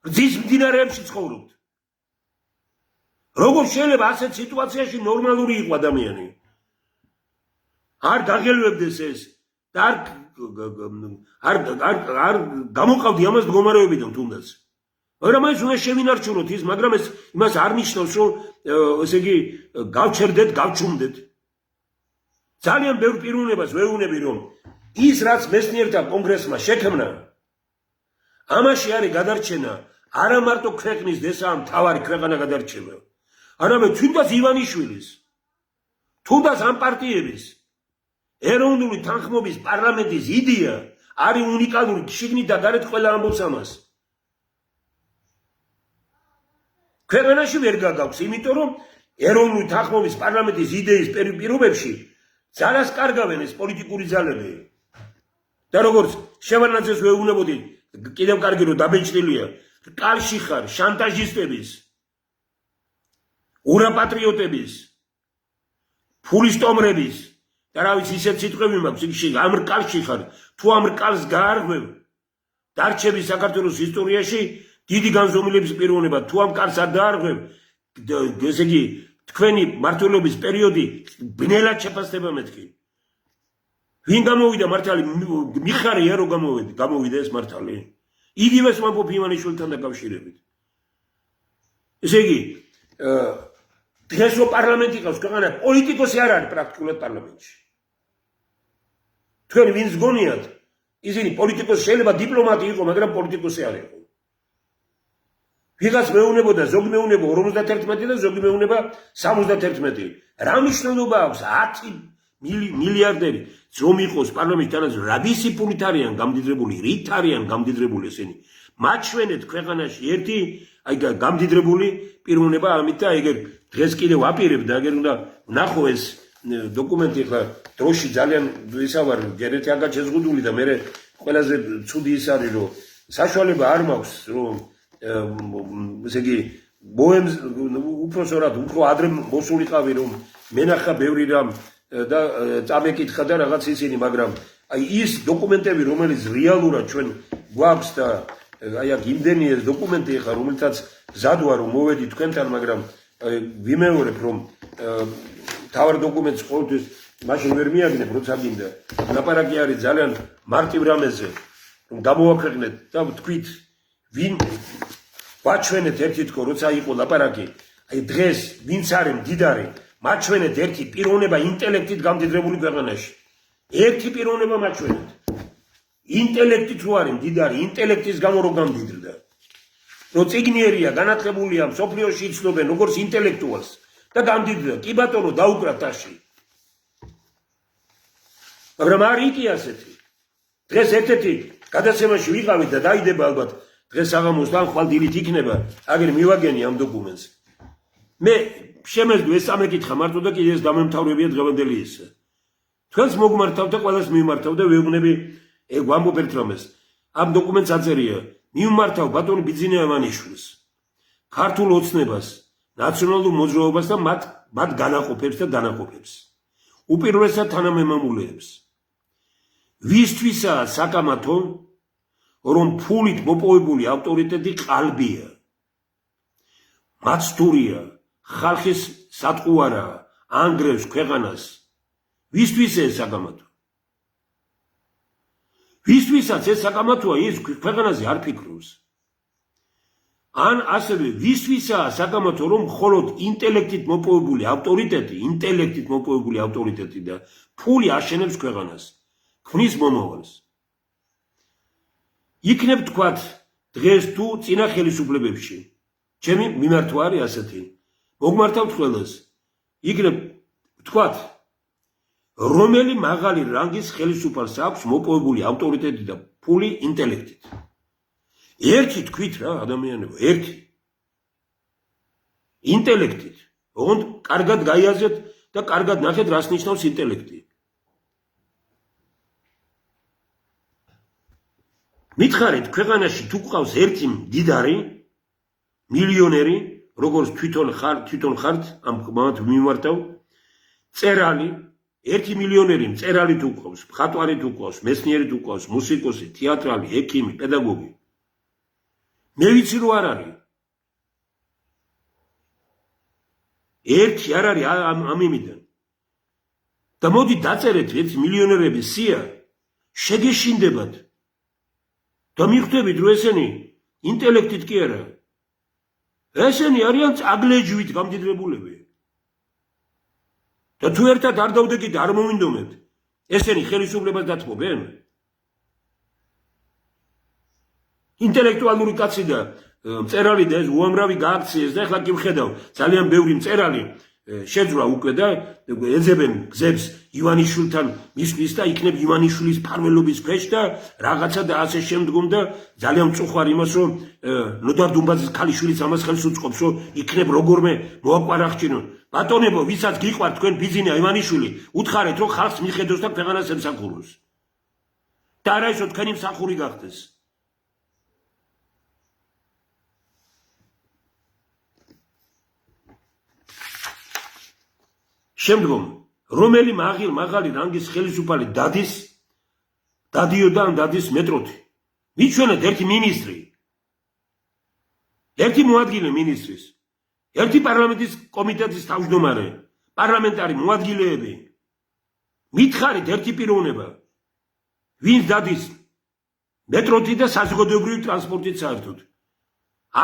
რძის მდინარეებში ცხოვრობთ. როგორ შეიძლება ასეთ სიტუაციაში ნორმალური იყო ადამიანი? არ გაღელვებდეს ეს და არ გამოყავდი ამას მდგომარეობიდან თუნდაც. მაგრამ ეს უნდა შევინარჩუნოთ ის, მაგრამ ეს იმას არ ნიშნავს, რომ ესე იგი გავჩერდეთ, გავჩუმდეთ. ძალიან ბევრ პიროვნებას ვეუბნები, რომ ის რაც მეცნიერთა კონგრესმა შექმნა, ამაში არის გადარჩენა არა მარტო ქვეყნის დესა, მთავარი ქვეყანა გადარჩება. არამედ თუნდაც ივანიშვილის, თუნდაც ამ პარტიების ეროვნული თანხმობის პარლამენტის იდეა არის უნიკალური, შიგნით და გარეთ ყველა ამბობს ამას. ქვეყანაში ვერ გაგაქვს, იმიტომ რომ ეროვნული თანხმობის პარლამენტის იდეის პირობებში ძალას კარგავენ ეს პოლიტიკური ძალები. და როგორც შევარნაძეს ვეუბნებოდი, კიდევ კარგი რომ დაბეჭდილია, კალში ხარ შანტაჟისტების, ურაპატრიოტების, ფულისტომრების და რა ვიცი ისეთ სიტყვები მაქვს, ამ რკალში ხარ, თუ ამ რკალს გაარღვევ, დარჩები საქართველოს ისტორიაში დიდი განზომილების პიროვნება, თუ ამ რკალს არ დაარღვევ, ესე იგი თქვენი მმართველობის პერიოდი ბნელად შეფასდება მეთქი. ვინ გამოვიდა მართალი? მიხარია რომ გამოვიდა ეს მართალი. იგივეს ვამბობ ივანიშვილთან დაკავშირებით. ესე იგი დღეს რო პარლამენტი ყავს ქვეყანა, პოლიტიკოსი არ არის პრაქტიკულად პარლამენტში. თქვენ ვინც გონიათ, ისინი პოლიტიკოსი შეიძლება დიპლომატი იყო, მაგრამ პოლიტიკოსი არ იყო. ვიღაც მეუბნებოდა, ზოგი მეუბნება 51 და ზოგი მეუბნება 71. რა მნიშვნელობა აქვს 10 მილიარდერი რომ იყოს პარლამენტში თანაც რაბისი ფულით არიან გამდიდრებული, რით არიან გამდიდრებული ესენი. მაჩვენეთ ქვეყანაში ერთი აი გამდიდრებული პიროვნება ამით და ეგერ დღეს კიდევ ვაპირებ და ეგერ უნდა ვნახო ეს დოკუმენტი ხა დროში ძალიან ვისავარ გერეთი აგა შეზღუდული და მე ყველაზე ცუდი ის არის რომ საშუალება არ მაქვს რომ ესე იგი ბოემს უпроსორად უფრო ადრე მოსულიყავი რომ მენახა ბევრი რამ და წამეკითხა და რაღაც ისინი, მაგრამ აი ის დოკუმენტები, რომელიც რეალურად ჩვენ გვაქვს და აი აქ იმდენი ეს დოკუმენტი ხა, რომელთაც გზად ვარ რომ მოვედი თქვენთან, მაგრამ ვიმეორებ რომ თავარ დოკუმენტს ყოველთვის მაშინ ვერ მიაგნებ, როცა გინდა. ლაპარაკი არის ძალიან მარტივ რამეზე, რომ გამოვაქვეყნეთ და ვთქვით, ვინ ვაჩვენეთ ერთი თქო, როცა იყო ლაპარაკი აი დღეს ვინც არის მდიდარი მაჩვენეთ ერთი პიროვნება ინტელექტით გამდიდრებული ქვეყანაში ერთი პიროვნება მაჩვენეთ ინტელექტით რო არის მდიდარი ინტელექტის გამო რო გამდიდრდა რომ წიგნიერია განათლებულია მსოფლიოში იცნობენ როგორც ინტელექტუალს და გამდიდრდა კი ბატონო დაუკრა ტაში მაგრამ არ იქი ასეთი დღეს ერთ-ერთი გადაცემაში ვიყავით და დაიდება ალბათ დღეს საღამოს ხვალ დილით იქნება აგერ მივაგენი ამ დოკუმენტს მე შემეძლო ეს ამეკითხა მარტო და კიდე ეს დამემთავრებია დღევანდელი ისე თქვენს მოგმართავ და ყველას მიმართავ და ვეუბნები ვამბობ ერთ რამეს ამ დოკუმენტს აწერია მიმართავ ბატონი ბიძინა ევანიშვილს ქართულ ოცნებას ნაციონალურ მოძრაობას და მათ განაყოფებს და დანაყოფებს უპირველესად თანამემამულეებს ვისთვისაა საკამათო რომ ფულით მოპოვებული ავტორიტეტი ყალბია მაცდურია ხალხის სატყუარაა ანგრევს ქვეყანას ვისთვის ეს საკამათო ვისთვისაც ეს საკამათოა ის ქვეყანაზე არ ფიქრობს ან ასევე ვისთვისაა საკამათო რომ მხოლოდ ინტელექტით მოპოვებული ავტორიტეტი და ფული აშენებს ქვეყანას ქმნის მომავალს იქნებ თქვათ დღეს თუ წინა ხელისუფლებებში ჩემი მიმართვა არის ასეთი მოგმართავთ ყველას იქნებ თქვათ რომელი მაღალი რანგის ხელისუფალს აქვს მოპოვებული ავტორიტეტი და ფული ინტელექტით ერთი თქვით რა ადამიანებო ერთი ინტელექტით ოღონდ კარგად გაიაზრეთ და კარგად ნახეთ რას ნიშნავს ინტელექტი მითხარით ქვეყანაში თუ გყავს ერთი მდიდარი მილიონერი როგორც თვითონ ხართ ამ მათ მიმართავ წერალი 1 მილიონერი მწერალი თუ გყავს მხატვარი თუ გყავს მეცნიერი თუ გყავს მუსიკოსი თეატრალი ექიმი პედაგოგი მე ვიცი რომ არ არის ერთი არ არის ამ იმიდან და მოდი დაწერეთ 1 მილიონერების სია შეგეშინდებათ და მიხვდებით რომ ესენი ინტელექტით კი არა ესენი არიან წაგლეჯვით გამდიდრებულები და თუ ერთად არ დავდეგით არ მოვინდომებთ ესენი ხელისუფლებას დათმობენ ინტელექტუალური კაცი და მწერალი და ეს უამრავი გააქციეს და ახლა კი ვხედავ ძალიან ბევრი მწერალი შეძვრა უკვე და ეძებენ გზებს ივანიშვილთან მისვლის და იქნებ ივანიშვილის ფარველობის ქვეშ და რაღაცა და ასე შემდგომ და ძალიან მწუხვარ იმას რომ ნოდარ დუმბაძის ქალიშვილიც ამას ხელს უწყობს რომ იქნებ როგორმე მოაკვარახჭინონ ბატონებო ვისაც გიყვართ თქვენ ბიძინა ივანიშვილი უთხარეთ რომ ხალხს მიხედოს და ქვეყანას ემსახუროს და არა ისო თქვენი მსახური გახდეს შემდგომ რომელი მაღალი რანგის ხელისუფალი დადიოდა ან დადის მეტროთი მიჩვენეთ ერთი მინისტრი ერთი მოადგილე მინისტრის ერთი პარლამენტის კომიტეტის თავმჯდომარე პარლამენტარი მოადგილეები მითხარით ერთი პიროვნება ვინც დადის მეტროთი და საზოგადოებრივი ტრანსპორტით საერთოდ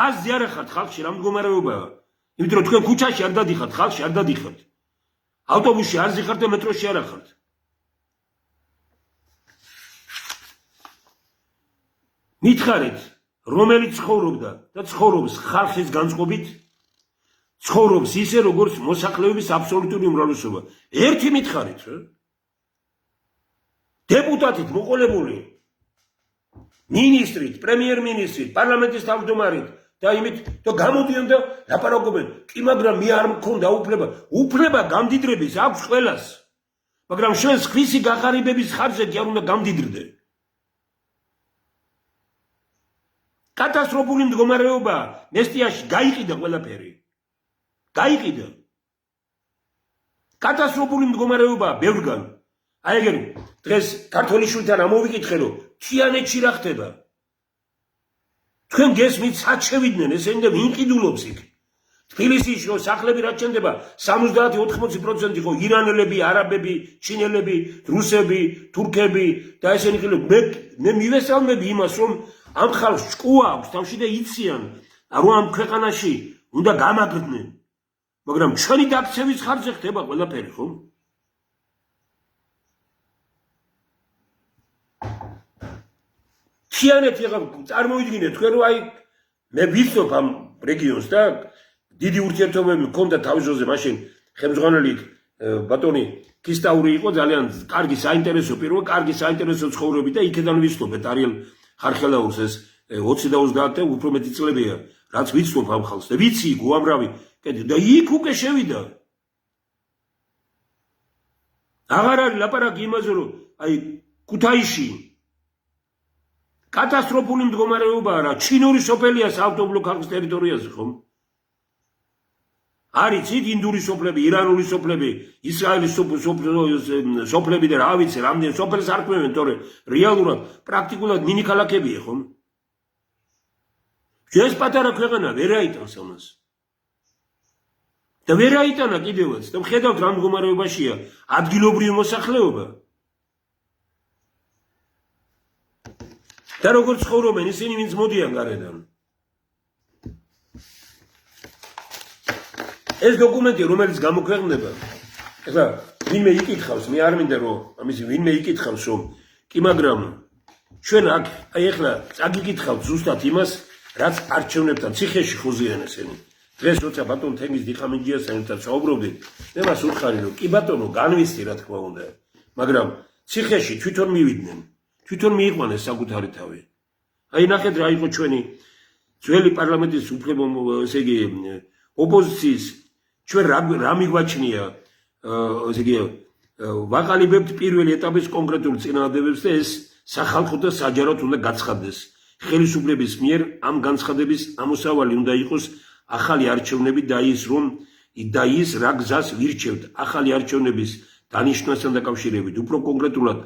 აზრი არ ახართ ხალხში რა მდგომარეობაა იმიტომ რომ თქვენ ქუჩაში არ დადიხართ ხალხში არ დადიხართ ავტობუსში არ ზიხართ და მეტროში არ ახართ მითხარით რომელიც ცხოვრობდა და ცხოვრობს ხალხის განწყობით ცხოვრობს ისე როგორც მოსახლეობის აბსოლუტური უმრავლესობა ერთი მითხარით რა დეპუტატით მოყოლებული მინისტრით პრემიერ-მინისტრით პარლამენტის თავმჯდომარით და იმით და გამოდიან და ლაპარაკობენ კი მაგრამ მე არ მქონდა უფლება გამდიდრების აქვს ყველას მაგრამ შენს ხვისი გაღარიბების ხარჯზე კი არ უნდა გამდიდრდე კატასტროფული მდგომარეობა მესტიაში გაიყიდა ყველაფერი გაიყიდა კატასტროფული მდგომარეობა ბევრგან აი ეგრე დღეს ქართული შულთან ამოვიკითხე რომ თიანეთში რა ხდება თქვენ გესმით სად შევიდნენ ესენი და ვინ ყიდულობს იქ თბილისში რომ სახლები რაც ჩნდება 70-80% ხო ირანელები არაბები ჩინელები რუსები თურქები და ესენი ყიდულობ მე მივესალმები იმას რომ ამ ხალხს ჭკუა აქვს თავში და იციან რომ ამ ქვეყანაში უნდა გამაგრდნენ მაგრამ ჩვენი დაქცევის ხარჯზე ხდება ყველაფერი, ხო? თიანეთი ახლა წარმოვიდგინეთ თქვენ რომ აი მე ვიცნობ ამ რეგიონს და დიდი ურთიერთობები მქონდა თავის დროზე მაშინ ხელმძღვანელი ბატონი ქისტაური იყო ძალიან კარგი საინტერესო პირობა, კარგი საინტერესო ცხოვრები და იქიდან ვიცნობთ არიელ ხარხელაურს ეს 20 და 30 და უფრო მეტი წლებია, რაც ვიცნობ ამ ხალხს და ვიცი იქ უამრავი კედი და იქ უკვე შევიდა. აღარ არის ლაპარაკი იმაზე რომ აი ქუთაისში კატასტროფული მდგომარეობაა რა, ჩინური სოფელია საავტობლო ქალაქის ტერიტორიაზე, ხომ? არის ინდური სოფლები, ირანული სოფლები, ისრაელის სოფლები და რა ვიცი, რამდენი სოფელს არქმევენ, თორე რეალურად პრაქტიკულად მინიქალაქებია, ხომ? ეს პატარა ქვეყანა ვერ აიტანს ამას. და ვერ აიტანა კიდევაც და ვხედავთ რა მდგომარეობაშია ადგილობრივი მოსახლეობა. და როგორ ცხოვრობენ ისინი, ვინც მოდიან გარედან. ეს დოკუმენტი, რომელიც გამოქვეყნდება, ეხლა ვინმე იკითხავს, მე არ მინდა რომ ამისი ვინმე იკითხავს, რომ კი მაგრამ ჩვენ აქ აი ეხლა წაგიკითხავთ ზუსტად იმას, რაც არჩევნებთან ციხეში ხუზიან ესენი. დღეს როცა ბატონ თენგიზ დიხამინჯიასთან ერთად საუბრობდით, მე მას უთხარი რომ კი ბატონო განვისთი რა თქმა უნდა, მაგრამ ციხეში თვითონ მივიდნენ, თვითონ მიიყვანეს საკუთარი თავი. აი ნახეთ რა იყო ჩვენი ძველი პარლამენტის უფლებო, ესე იგი ოპოზიციის ჩვენ რა მიგვაჩნია, ესე იგი ვაყალიბებთ პირველი ეტაპის კონკრეტულ წინააღმდეგობებს და ეს სახალხო და საჯაროდ უნდა გაცხადდეს. ხელისუფლების მიერ ამ განცხადების ამოსავალი უნდა იყოს ახალი არჩევნები და ის რა გზას ვირჩევთ ახალი არჩევნების დანიშნვასთან დაკავშირებით, უფრო კონკრეტულად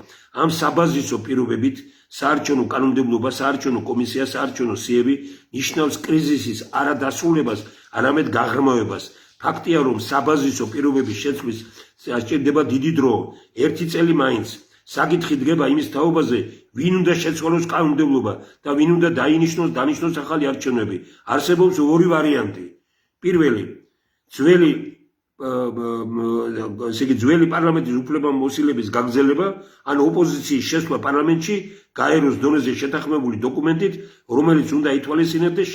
ამ საბაზისო პირობებით საარჩევნო კანონმდებლობა, საარჩევნო კომისია, საარჩევნო სიები ნიშნავს კრიზისის არადასრულებას, არამედ გაღრმავებას. ფაქტია, რომ საბაზისო პირობების შეცვლის სჭირდება დიდი დრო, ერთი წელი მაინც. საკითხი დგება იმის თაობაზე, ვინ უნდა შეცვალოს კანონმდებლობა და ვინ უნდა დანიშნოს ახალი არჩევნები. არსებობს ორი ვარიანტი. პირველი, ძველი პარლამენტის უფლებამოსილების გაგრძელება, ან ოპოზიციის შესვლა პარლამენტში გაეროს დონეზე შეთანხმებული დოკუმენტით, რომელიც უნდა ითვალისწინებდეს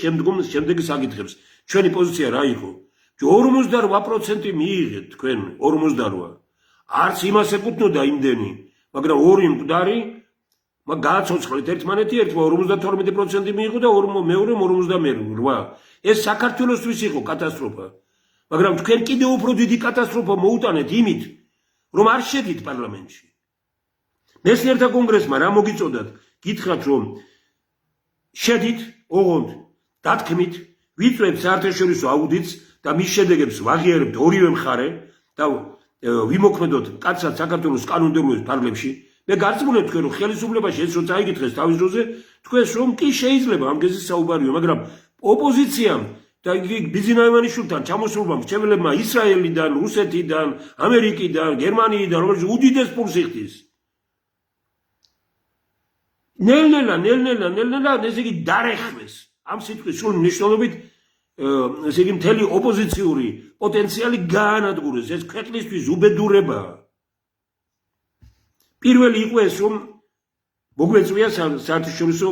შემდეგი საკითხებს. ჩვენი პოზიცია რა იყო? 48% მიიღეთ თქვენ, 48. არც იმას ეკუთვნოდა იმდენი, მაგრამ ორი მკვდარი გააცოცხლეთ ერთმანეთი, ერთმა 52% მიიღო და მეორე 58. ეს საქართველოსთვის იყო კატასტროფა. მაგრამ თქვენ კიდევ უფრო დიდი კატასტროფა მოუტანეთ იმით, რომ არ შედით პარლამენტში. მეცნიერთა კონგრესმა რა მოგიწოდათ? გითხრათ, რომ შედით, ოღონდ დათქმით, ვიწვევთ საერთაშორისო აუდიტს და მის შედეგებს ვაღიარებთ ორივე მხარე და ვიმოქმედოთ კაცად საქართველოს კანონმდებლობის ფარგლებში. მე გარწმუნებთ თქვენ, რომ ხელისუფლებაში ეს როცა აიგითხეს თავის დროზე, თქვენს რომ კი შეიძლება ამ გეზის საუბარია, მაგრამ ოპოზიციამ და ბიზინა ივანიშვილთან ჩამოსულმა მრჩეველებმა ისრაელიდან, რუსეთიდან, ამერიკიდან, გერმანიიდან, რომელიც უდიდეს პულს იხდის. ნელ-ნელა, ესე იგი დარეხმეს ამ სიტყვის სრული მნიშვნელობით, ესე იგი მთელი ოპოზიციური პოტენციალი გაანადგურეს. ეს ქვეყნისთვის უბედურებაა. პირველი იყო ეს, რომ მოგვეწვია საერთაშორისო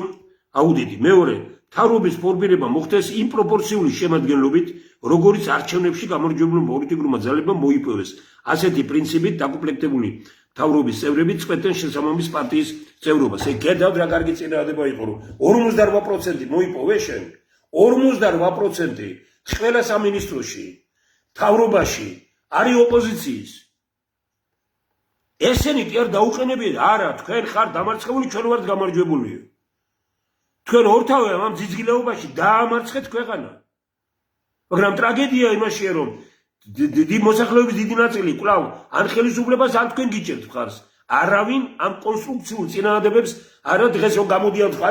აუდიტი. მეორე, მთავრობის ფორმირება მოხდეს იმ პროპორციული შემადგენლობით, როგორიც არჩევნებში გამარჯვებულმა პოლიტიკურმა ძალებმა მოიპოვეს. ასეთი პრინციპით დაკომპლექტებული მთავრობის წევრები წყვეტენ შესაბამის პარტიის წევრობას. ეგ გედავთ რა კარგი წინააღმდეგობა იყო, რომ 48% მოიპოვე შენ, 48% ყველა სამინისტროში, მთავრობაში არის ოპოზიციის. ესენი კი არ დაუყენებიათ, არა, თქვენ ხართ დამარცხებული, ჩვენ ვართ გამარჯვებული. თქვენ ორთავე ამ ძიძგილეობაში დაამარცხეთ ქვეყანა. მაგრამ ტრაგედია იმაშია, რომ მოსახლეობის დიდი ნაწილი კვლავ ან ხელისუფლებას ან თქვენ გიჭერთ მხარს. არავინ ამ კონსტრუქციულ წინააღმდეგებს არა დღეს რომ გამოდიან სხვა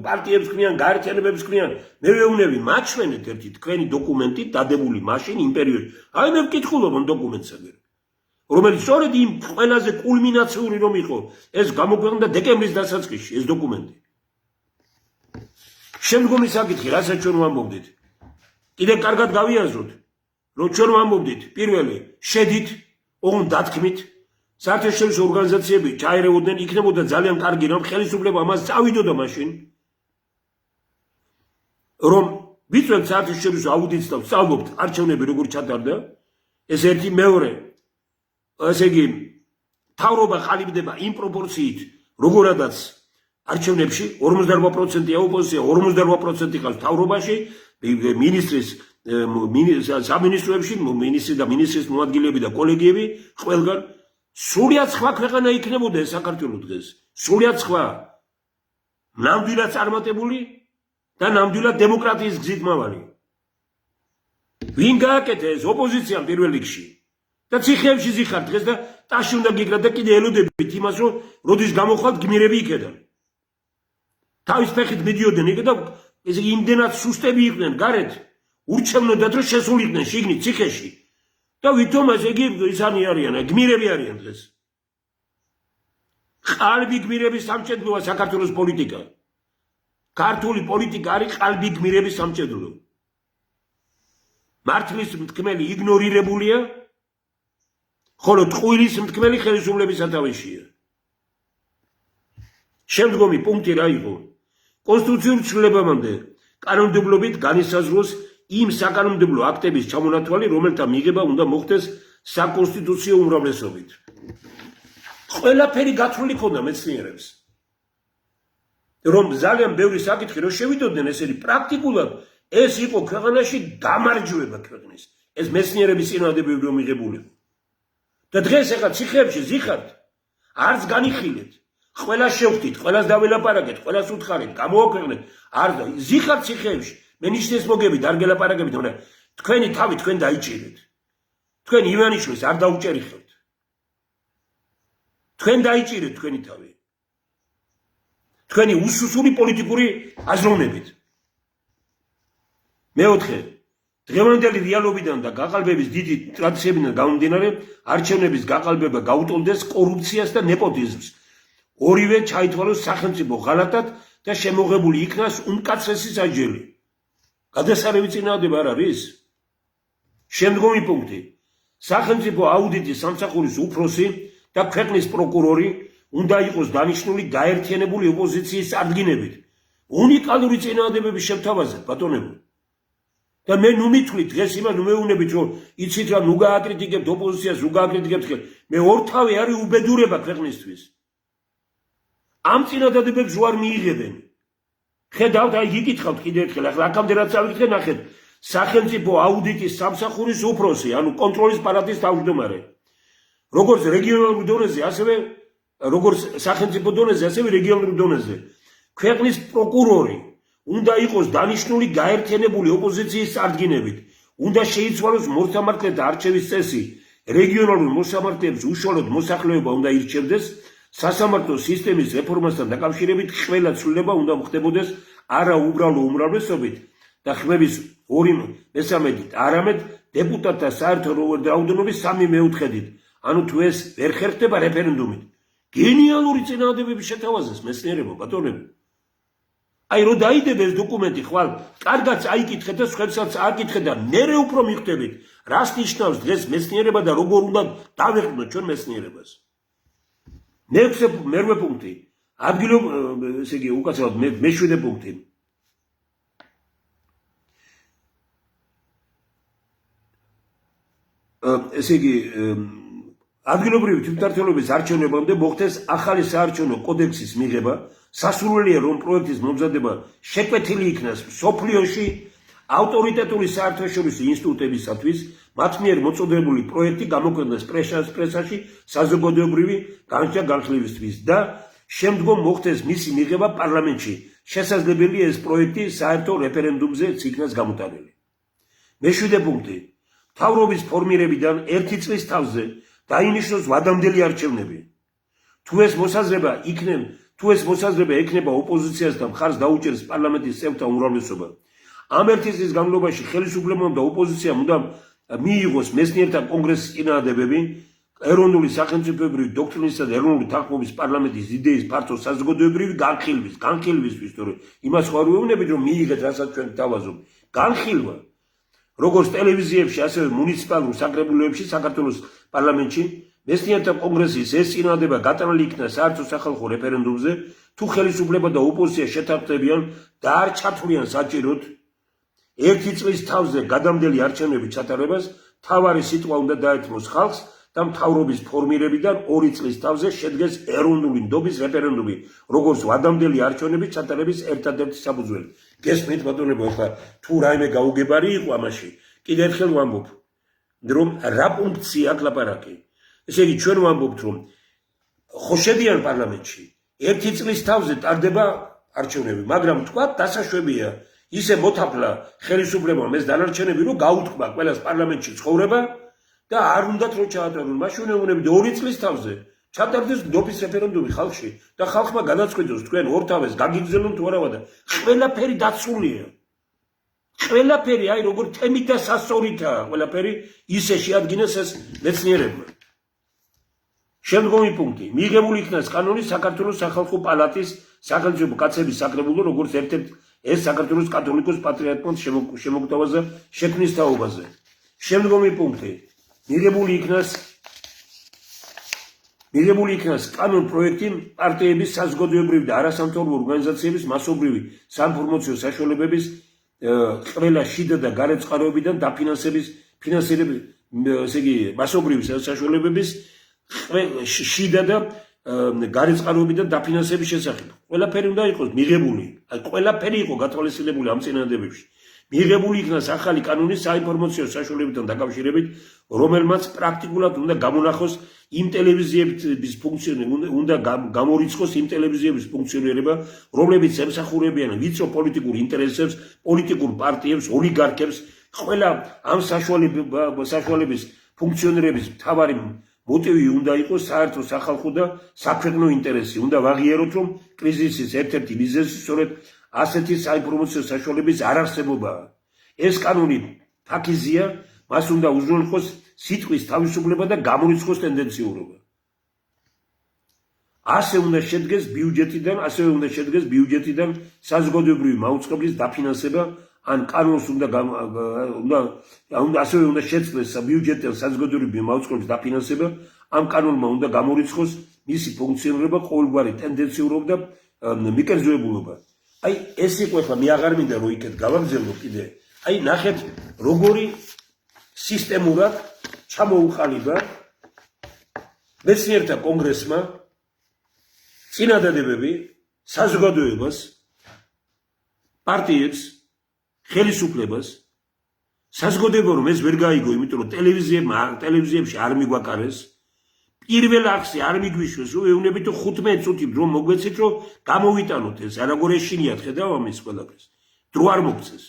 პარტიებს ქმნიან, გაერთიანებებს ქმნიან. მე ვეუბნები, მაჩვენეთ ერთი თქვენი დოკუმენტი დადებული მაშინ იმ პერიოდში. აი მე ვკითხულობ ამ დოკუმენტს აგერ. რომელიც სწორედ იმ ყველაზე კულმინაციური რომ იყო, ეს გამოქვეყნდა დეკემბრის დასაწყისში ეს დოკუმენტი. შემდგომი საკითხი, რასაც ჩვენ ვამბობდით. კიდევ კარგად გავიაზროთ. რომ ჩვენ ვამბობდით პირველი შედით ოღონდ დათქმით საერთაშორისო ორგანიზაციები ჩაერეოდნენ იქნებოდა ძალიან კარგი რომ ხელისუფლება ამას წავიდოდა მაშინ რომ ვიწვევთ საერთაშორისო აუდიტს და ვსწავლობთ არჩევნები როგორ ჩატარდა ეს ერთი მეორე ესე იგი თავრობა ყალიბდება იმ პროპორციით როგორადაც არჩევნებში 48%-ია ოპოზიცია 48% ყავს თავრობაში მინისტრის სამინისტროებში მინისტრი და მინისტრის მოადგილეები და კოლეგიები ყველგან სრულიად სხვა ქვეყანა იქნებოდა ეს საქართველო დღეს სრულიად სხვა ნამდვილად წარმატებული და ნამდვილად დემოკრატიის გზით მავალი ვინ გააკეთა ეს ოპოზიციამ პირველ რიგში და ციხეებში ზიხარ დღეს და ტაში უნდა გიგრა და კიდე ელოდებით იმას რომ როდის გამოხვალთ გმირები იქედან თავის ფეხით მიდიოდნენ იქ და ესე იმდენად სუსტები იყვნენ გარეთ ურჩევნოდათ რომ შესულიყვნენ შიგნით ციხეში და ვითომ ესე იგი ისანი არიან გმირები არიან დღეს ყალბი გმირების სამჭედლოა საქართველოს პოლიტიკა ქართული პოლიტიკა არის ყალბი გმირების სამჭედლო მართლის მტკმელი იგნორირებულია ხოლო ტყუილის მტკმელი ხელისუფლების სათავეშია შემდგომი პუნქტი რა იყო კონსტიტუციურ ცვლილებამდე კანონმდებლობით განისაზღვროს იმ საკანონმდებლო აქტების ჩამონათვალი რომელთა მიღება უნდა მოხდეს საკონსტიტუციო უმრავლესობით ყველაფერი გათვლილი ქონდა მეცნიერებს რომ ძალიან ბევრი საკითხი რომ შევიდოდნენ ესენი პრაქტიკულად ეს იყო ქვეყანაში გამარჯვება ქვეყნის ეს მეცნიერების წინააღმდეგები რომ მიღებული და დღეს ახლა ციხეებში ზიხართ არც განიხილეთ ყველა შევხვდით ყველას დაველაპარაკეთ ყველას უთხარით გამოაქვეყნეთ არ ზიხართ ციხეებში მე ნიშნეს მოგებით არ გელაპარაკებით მაგრამ თქვენი თავი თქვენ დაიჭირეთ თქვენ ივანიშვილს არ დაუჭერიხებთ თქვენ დაიჭირეთ თქვენი თავი თქვენი უსუსული პოლიტიკური აზროვნებით მეოთხე დღევანდელი რეალობიდან და გაყალბების დიდი ტრადიციებიდან გამომდინარე არჩევნების გაყალბება გაუტოლდეს კორუფციას და ნეპოტიზმს ორივე ჩაითვალოს სახელმწიფო ღალატად და შემოღებული იქნას უმკაცრესი საჯელი გადასარევი წინააღმდება არ არის შემდგომი პუნქტი სახელმწიფო აუდიტის სამსახურის უფროსი და ქვეყნის პროკურორი უნდა იყოს დანიშნული გაერთიანებული ოპოზიციის წარდგინებით უნიკალური წინააღმდებების შემთავაზად ბატონებო და მე ნუ მithვლით დღეს იმას ნუ მეუნებით რომ იცით რა ნუ გააკრიტიკებთ ოპოზიციას ნუ გააკრიტიკებთ მე ორთავე არის უბედურება ქვეყნისთვის ამ წინადადებებს უარ მიიღებენ ხედავთ აი იკითხავთ კიდე ერთხელ ახლა აქამდე რაც ავიკითხე ნახეთ სახელმწიფო აუდიტის სამსახურის უფროსი ანუ კონტროლის პალატის თავმჯდომარე როგორც რეგიონალურ დონეზე ასევე როგორც სახელმწიფო დონეზე ასევე რეგიონალურ დონეზე ქვეყნის პროკურორი უნდა იყოს დანიშნული გაერთიანებული ოპოზიციის წარდგინებით უნდა შეიცვალოს მოსამართლეთა არჩევის წესი რეგიონალურ მოსამართლეებს უშუალოდ მოსახლეობა უნდა ირჩევდეს სასამართლო სისტემის რეფორმასთან დაკავშირებით ყველა ცვლილება უნდა ხდებოდეს არა უბრალო უმრავლესობით და ხმების 2/3-ით არამედ დეპუტატთა საერთო რაოდენობის 3/4-ით ანუ თუ ეს ვერ ხერხდება რეფერენდუმით გენიალური წინააღმდეგების შეთავაზეს მეცნიერებო ბატონებო აი რო დაიდება ეს დოკუმენტი ხვალ კარგად აიკითხეთ და სხვებსაც ააკითხეთ და მერე უფრო მიხვდებით რას ნიშნავს დღეს მეცნიერება და როგორ უნდა დავეყრდნოთ ჩვენ მეცნიერებას მერვე პუნქტი ადგილობრივი ესე იგი უკაცრავად მეშვიდე პუნქტი ესე იგი ადგილობრივი თვითმმართველობის არჩევნებამდე მოხდეს ახალი საარჩევნო კოდექსის მიღება სასურველია რომ პროექტის მომზადება შეკვეთილი იქნას სოფლიოში ავტორიტეტული საერთაშორისო ინსტიტუტებისათვის მათ მიერ მოწოდებული პროექტი გამოქვეყნდეს პრესაში საზოგადოებრივი განხილვისთვის და შემდგომ მოხდეს მისი მიღება პარლამენტში შესაძლებელია ეს პროექტი საერთო რეფერენდუმზე იქნას გამოტანილი მეშვიდე პუნქტი მთავრობის ფორმირებიდან 1 წლის თავზე დაინიშნოს ვადამდელი არჩევნები თუ ეს მოსაზრება ექნება ოპოზიციას და მხარს დაუჭერს პარლამენტის წევრთა უმრავლესობა ამ 1 წლის განმავლობაში ხელისუფლებამ და ოპოზიციამ უნდა მიიღოს მეცნიერთა კონგრესის წინააღმდეგები ეროვნული სახელმწიფოებრივი დოქტრინისა და ეროვნული თანხმობის პარლამენტის იდეის ფართო საზოგადოებრივი განხილვისთვის თორე იმას ხარ ვეუბნებით რომ მიიღეთ რასაც ჩვენ თავაზობთ განხილვა როგორც ტელევიზიებში, ასევე მუნიციპალურ საკრებულოებში საქართველოს პარლამენტში მეცნიერთა კონგრესის ეს წინადადება გატანილი იქნა საერთო სახალხო რეფერენდუმზე, თუ ხელისუფლება და ოპოზიცია შეთანხმდებიან და არ ჩათვლიან საჭიროდ ერთი წლის თავზე გადამდელი არჩევნების ჩატარებას, თავარი სიტყვა უნდა დაეთმოს ხალხს და მთავრობის ფორმირებიდან 2 წლის თავზე შედგეს ეროვნული ნდობის რეფერენდუმი, როგორც ვადამდელი არჩევნების ჩატარების ერთადერთი საფუძველი. გესმით ბატონებო, ხა თუ რაიმე გაუგებარი იყო ამაში, კიდევ ერთხელ ვამბობ, რომ რა პუნქცია აქვს ლაპარაკი. ესე იგი ჩვენ ვამბობთ, რომ ხო შედიან პარლამენტში, 1 წლის თავზე ტარდება არჩევნები, მაგრამ თქვა დასაშვებია ისე მოთაფლა ხელისუფლებამ ეს დანარჩენები, რომ გაუთქმა ყველას პარლამენტში ცხოვრება და არ უნდათ რომ ჩაატარონ, მაშინ ეუბნებით 2 წლის თავზე ჩატარდეს ნდობის რეფერენდუმი ხალხში და ხალხმა გადაწყვიტოს თქვენ ორთავეს გაგიგზავნოთ თუ არა და ყველაფერი დაცულია. ყველაფერი აი როგორ თემით და სასწორითაა, ყველაფერი ისე შეადგინეს ეს მეცნიერებმა. შემდგომი პუნქტი. მიღებული იქნას კანონი საქართველოს სახალხო პალატის სახელმწიფო კაცების საკრებულო, როგორც ერთ-ერთ ეს საქართველოს კათოლიკოს პატრიარქოს შემოგვთავაზე შექმნის თაობაზე. შემდგომი პუნქტი. მიღებული იქნას კანონ პროექტი პარტიების საზოგადოებრივი და არასამთავრობო ორგანიზაციების მასობრივი საინფორმაციო საშუალებების ყველა შიდა და გარე წყაროებიდან დაფინანსების ესე იგი მასობრივი საშუალებების შიდა და გარე წყაროებიდან დაფინანსების შესახებ. ყველაფერი უნდა იყოს მიღებული, აი ყველაფერი იყო გათვალისწინებული ამ წინადადებებში. მიღებული იქნას ახალი კანონის საინფორმაციო საშუალებებთან დაკავშირებით, რომელმაც პრაქტიკულად უნდა გამონახოს იმ ტელევიზიების ფუნქციონირება, უნდა გამორიცხოს იმ ტელევიზიების ფუნქციონირება, რომლებიც ემსახურებიან ვიწრო პოლიტიკურ ინტერესებს, პოლიტიკურ პარტიებს, ოლიგარქებს, ყველა ამ საშუალების ფუნქციონირების მთავარი მოტივი უნდა იყოს საერთო სახალხო და საქვეყნო ინტერესი. უნდა ვაღიაროთ, რომ კრიზისის ერთ-ერთი მიზეზი სწორედ ასეთი საინფორმაციო საშუალების არარსებობაა. ეს კანონი ფაქიზია, მას უნდა უზრუნველყოს სიტყვის თავისუფლება და გამორიცხოს ტენდენციურობა. ასევე უნდა შედგეს ბიუჯეტიდან საზოგადოებრივი მაუწყებლის დაფინანსება, ან კანონს ასევე უნდა შეცვლეს ბიუჯეტიდან საზოგადოებრივი მაუწყებლის დაფინანსება, ამ კანონმა უნდა გამორიცხოს მისი ფუნქციონირება, ყოველგვარი ტენდენციურობა და მიკერძოებულობა. აი ეს იყო ახლა მე აღარ მინდა რომ იქეთ გავაგზავნო კიდე. აი ნახეთ როგორი სისტემურად ჩამოუყალიბა მეცნიერთა კონგრესმა წინადადებები საზოგადოებას, პარტიებს, ხელისუფლებას, საზოგადოება რომ ეს ვერ გაიგო, იმიტომ რომ ტელევიზიებში არ მიგვაკარეს, პირველ ახსი არ მიგვიშვეს, რომ ეუბნებით 15 წუთი დრო მოგვეცით, რომ გამოვიტანოთ ეს, არაგორ ეშინიათ ხედავ ამის ყველაფერს. დრო არ მოგცეს.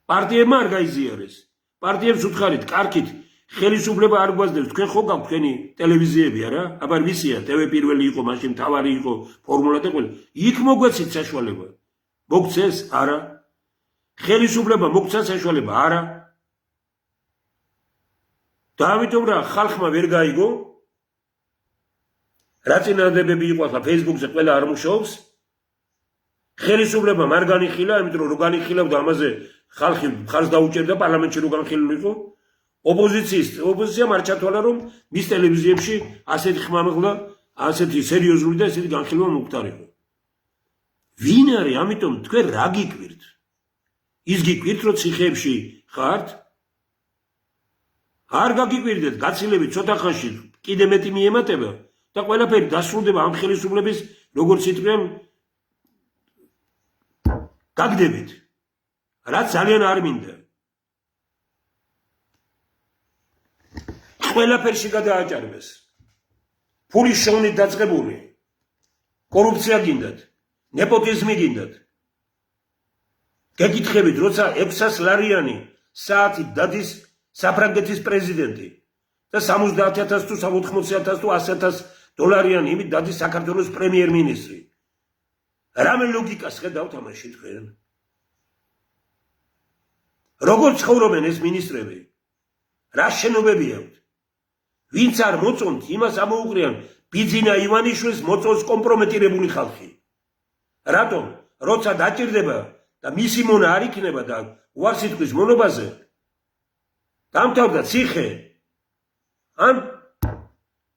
პარტიებმა არ გაიზიარეს. პარტიებს უთხარით, კარგით, ხელისუფლება არ გვაძლევს, თქვენ ხო გაქვთ თქვენი ტელევიზიები, არა? აბა ვისია, TV პირველი იყო, მაშინ მთავარი იყო, ფორმულა და ყველა. იქ მოგვეცით საშუალება. მოგცეს? არა. ხელისუფლება მოგცა საშუალება? არა. და ამიტომ რა ხალხმა ვერ გაიგო, რა წინადადებები იყო ახლა Facebook-ზე ყველა არ მუშაობს, ხელისუფლება არ განიხილა, იმიტომ რომ რო განიხილავდა ამაზე ხალხი მხარს დაუჭერდა პარლამენტში რო განხილულიყო, ოპოზიციამ არ ჩათვალა, რომ მის ტელევიზიებში ასეთი ხმამაღლა, ასეთი სერიოზული და ესეთი განხილვა მოხდარიყო. ვინ არის? ამიტომ თქვენ რა გიკვირთ? ის გიკვირთ, რომ ციხეებში ხართ? არ გაგიკვირდეთ, გაცილებით ცოტა ხანში კიდე მეტი მიემატება და ყველაფერი დასრულდება ამ ხელისუფლების, როგორც იტყვიან, გაგდებით. რაც ძალიან არ მინდა. ყველაფერში გადააჭარბეს. ფულის შოვნით დაწყებული. კორუფცია გინდათ, ნეპოტიზმი გინდათ. გეკითხებით, როცა 600 ლარიანი საათით დადის საფრანგეთის პრეზიდენტი და 70,000 თუ 80,000 თუ 100,000 დოლარიანი იმით დადის საქართველოს პრემიერ-მინისტრი. რამე ლოგიკას ხედავთ ამაში თქვენ? როგორ ცხოვრობენ ეს მინისტრები? რა შენობები აქვთ? ვინც არ მოწონთ, იმას ამოუყრიან ბიძინა ივანიშვილს მოწონს კომპრომეტირებული ხალხი. რატომ? როცა დაჭირდება და მისი მონა არ იქნება და უარსიტყვის მონობაზე დამთავრდა ციხე ან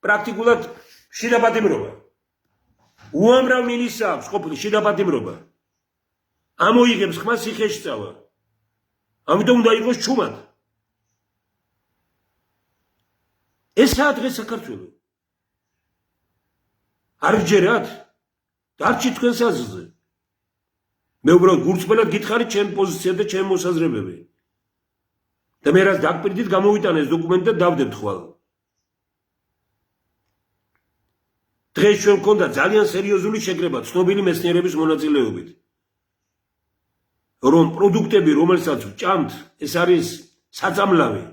პრაქტიკულად შიდა პატიმრობა. უამრავ მინისტრს აქვს ყოფილი შიდა პატიმრობა. ამოიღებს ხმა ციხეში წავა. ამიტომ უნდა იყოს ჩუმად. ესაა დღეს საქართველო. არ გჯერათ? დარჩით თქვენს აზრზე. მე უბრალოდ გულწრფელად გითხარით ჩემი პოზიცია და ჩემი მოსაზრებები. და მე რას დაგპირდით გამოვიტანე ეს დოკუმენტი და დავდებთ ხვალ. დღეს ჩვენ გვქონდა ძალიან სერიოზული შეკრება ცნობილი მეცნიერების მონაწილეობით. რომ პროდუქტები, რომელსაც ვჭამთ, ეს არის საწამლავი.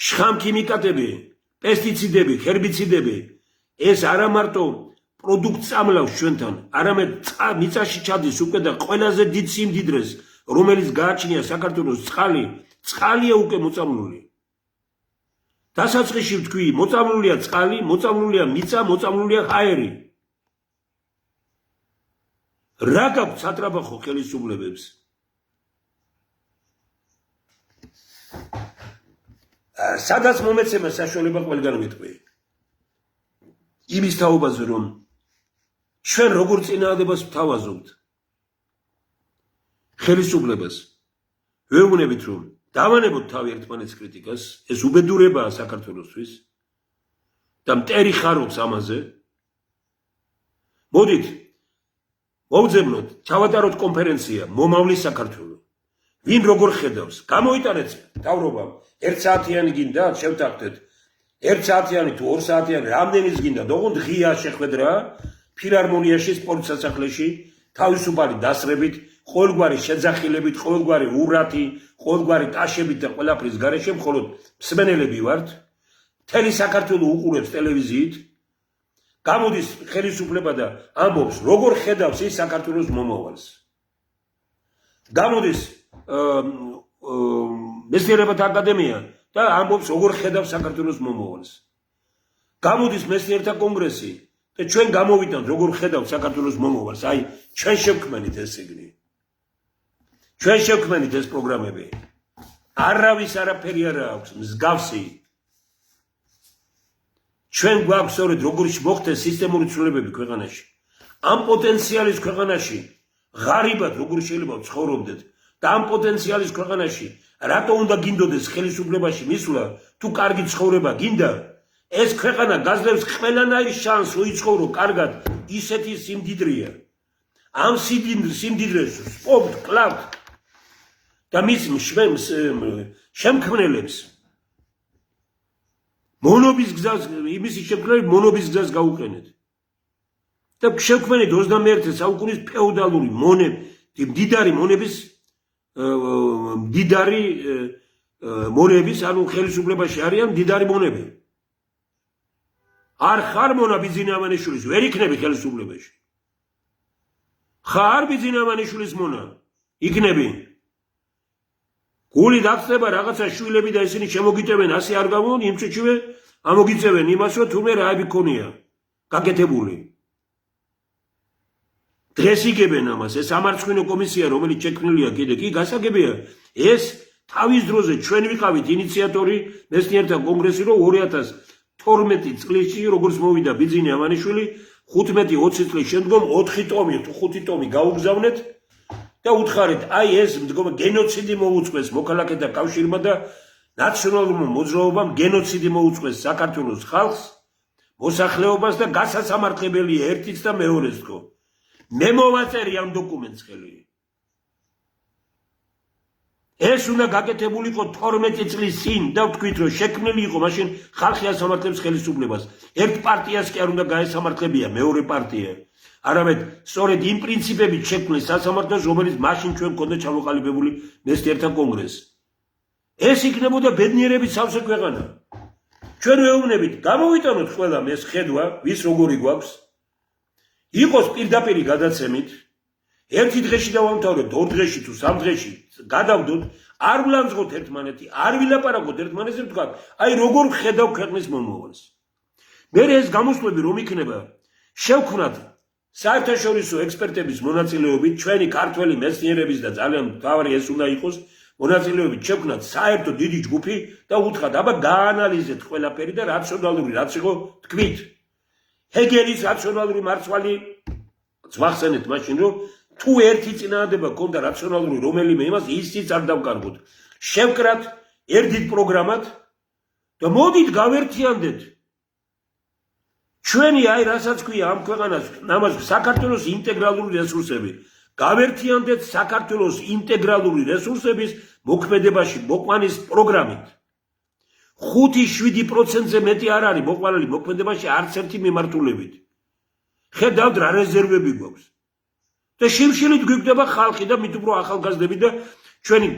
შხამქიმიკატები, პესტიციდები, ჰერბიციდები, ეს არა მარტო პროდუქტს წამლავს ჩვენთან, არამედ მიწაში ჩადის უკვე და ყველაზე დიდ სიმდიდრეს, რომელიც გააჩნია საქართველოს წყალია უკვე მოწამლული. დასაწყისში ვთქვი, მოწამლულია წყალი, მოწამლულია მიწა, მოწამლულია ჰაერი. რა გაქვთ სატრაბახო ხელისუფლებებს? სადაც მომეცემა საშუალება ყველგან ვიტყვი. იმის თაობაზე რომ ჩვენ როგორ წინააღმდეგობას ვთავაზობთ ხელისუფლებას, ვეუბნებით რომ დავანებოთ თავი ერთმანეთის კრიტიკას, ეს უბედურებაა საქართველოსთვის და მტერი ხარობს ამაზე. მოდით მოვძებნოთ, ჩავატაროთ კონფერენცია მომავლის საქართველო. ვინ როგორ ხედავს? გამოიტანეთ მთავრობამ 1 საათიანი გინდა შევთანხმდეთ. 1 საათიანი თუ 2 საათიანი რამდენის გინდა, ოღონდ ღია შეხვედრა ფილარმონიაში, სპორტ სასახლეში, თავისუფალი დასრებით, ყოველგვარი შეძახილებით, ყოველგვარი ურათი, ყოველგვარი ტაშებით და ყველაფრის გარეშე მხოლოდ მსმენელები ვართ. მთელი საქართველო უყურებს ტელევიზიით. გამოდის ხელისუფლება და ამბობს, როგორ ხედავს ის საქართველოს მომავალს. გამოდის მეცნიერებათა აკადემია და ამბობს, როგორ ხედავს საქართველოს მომავალს. გამოდის მეცნიერთა კონგრესი და ჩვენ გამოვიტანთ, როგორ ხედავს საქართველოს მომავალს. აი, ჩვენ შევქმნით ეს ციგნი. ჩვენ შევქმნით ეს პროგრამები. არავის არაფერი არ აქვს მსგავსი. ჩვენ გვაქვს სწორედ როგორ მოხდეს სისტემური ცვლილებები ქვეყანაში. ამ პოტენციალის ქვეყანაში ღარიბად როგორ შეიძლება ცხოვრობდეთ და ამ პოტენციალის ქვეყანაში რატო უნდა გინდოდეს ხელისუფლებაში მისვლა, თუ კარგი ცხოვრება გინდა, ეს ქვეყანა გაძლევს ყველანაირ შანსს უიცხოვრო კარგად, ისეთი სიმდიდრეა. ამ სიმდიდრეს სპობთ, კლავთ და მის შემქმნელებს მონობის გზას, იმის შემქმნელებს მონობის გზას გაუყენეთ. და შევქმნით 21 საუკუნის ფეოდალური მდიდარი მონების, ანუ ხელისუფლებაში არიან მდიდარი მონები. არ ხარ მონა ბიძინავანიშვილის, ვერ იქნები ხელისუფლებაში. ხარ ბიძინავანიშვილის მონა, იქნები. გული დაგწდება რაღაცა შვილები და ისინი შემოგიწევენ, ასე არ გამონ, იმ წუთშივე ამოგიწევენ იმას, რომ თურმე რაები ქონია გაკეთებული. დღეს იგებენ ამას, ეს სამარცხვინო კომისია, რომელიც შექმნილია კიდე კი გასაგებია, ეს თავის დროზე ჩვენ ვიყავით ინიციატორი მეცნიერთა კონგრესი, რომ 2012 წლში, როგორც მოვიდა ბიძინე ავანიშვილი, 15-20 წლის შემდგომ 4 ტომი თუ 5 ტომი გაუგზავნეთ და უთხარით, აი ეს გენოციდი მოუწყვეს მოქალაქეთა კავშირმა და ნაციონალურმა მოძრაობამ გენოციდი მოუწყვეს საქართველოს ხალხს, მოსახლეობას და გასასამართლებელია ერთიც და მეორეც თქო. მე მოვაწერი ამ დოკუმენტს ხელი. ეს უნდა გაკეთებულიყო 12 წლის წინ და ვთქვით, რომ შექმნილი იყო მაშინ ხალხი ასამართლებს ხელისუფლებას. ერთ პარტიას კი არ უნდა გაესამართლებია მეორე პარტია. არამედ სწორედ იმ პრინციპებით შექმნეს სასამართლოს, რომელიც მაშინ ჩვენ გქონდა ჩამოყალიბებული მეცნიერთა კონგრესი. ეს იქნებოდა ბედნიერების სავსე ქვეყანა. ჩვენ ვეუბნებით, გამოვიტანოთ ყველამ ეს ხედვა, ვის როგორი გვაქვს. იყოს პირდაპირი გადაცემით, ერთი დღეში დავამთავრებთ, 2 დღეში თუ 3 დღეში გადავდოთ, არ ვლამძღოთ ერთმანეთი, არ ვილაპარაკოთ ერთმანეთზე, ვთქვათ, აი როგორ ხედავ ქვეყნის მომავალს. მე ეს გამოსვლები რომ იქნება, შევქმნათ საერთაშორისო ექსპერტების მონაწილეობით ჩვენი ქართველი მეცნიერების და ძალიან მთავარი ეს უნდა იყოს მონაწილეობით შექმნათ საერთო დიდი ჯგუფი და უთხრათ აბა გაანალიზეთ ყველაფერი და რაციონალური რაც იყო თქვით ჰეგელის რაციონალური მარცვალი ძვახსენეთ მაშინ რომ თუ ერთი წინააღმდება ქონდა რაციონალური რომელიმე იმას ისიც არ დავკარგოთ შევკრათ ერთ დიდ პროგრამად და მოდით გავერთიანდეთ ჩვენი აი რასაც ქვია ამ ქვეყანას ამას საქართველოს ინტეგრალური რესურსები გავერთიანდეთ საქართველოს ინტეგრალური რესურსების მოქმედებაში მოყვანის პროგრამით 5-7%-ზე მეტი არ არის მოყვანილი მოქმედებაში არც ერთი მიმართულებით ხედავთ რა რეზერვები გვაქვს და შიმშილით გვიგდება ხალხი და მით უფრო ახალგაზრდები და ჩვენი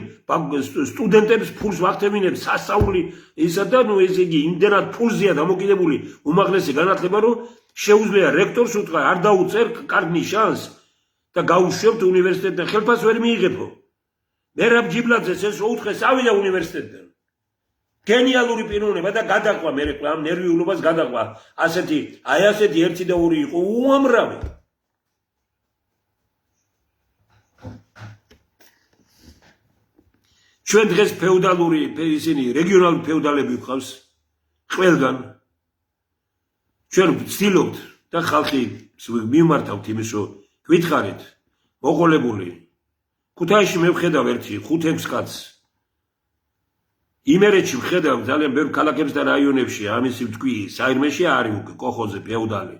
სტუდენტებს ფულს ვახდემინებს სასწაული ისა და ნუ ესე იგი იმდენად ფულზეა დამოკიდებული უმაღლესი განათლება რომ შეუძლია რექტორს უთხრა არ დაუწერ კარგ ნიშანს და გაუშვებთ უნივერსიტეტიდან ხელფას ვერ მიიღებო მერაბ ჯიბლაძეს ეს რო უთხრეს ავიდა უნივერსიტეტიდან გენიალური პიროვნება და გადაყვა მე ამ ნერვიულობას გადაყვა ასეთი ერთი და ორი იყო უამრავი ჩვენ დღეს ფეოდალური ისინი რეგიონალური ფეოდალები ვყავს ყველგან ჩვენ ვცდილობთ და ხალხი მიმართავთ იმის რომ გითხარით მოყოლებული ქუთაისში მე ვხედავ ერთი 5-6 კაცს იმერეთში ვხედავ ძალიან ბევრ ქალაქებს და რაიონებში ამისი თქვი საირმეში არის უკვე კოხოზე ფეოდალი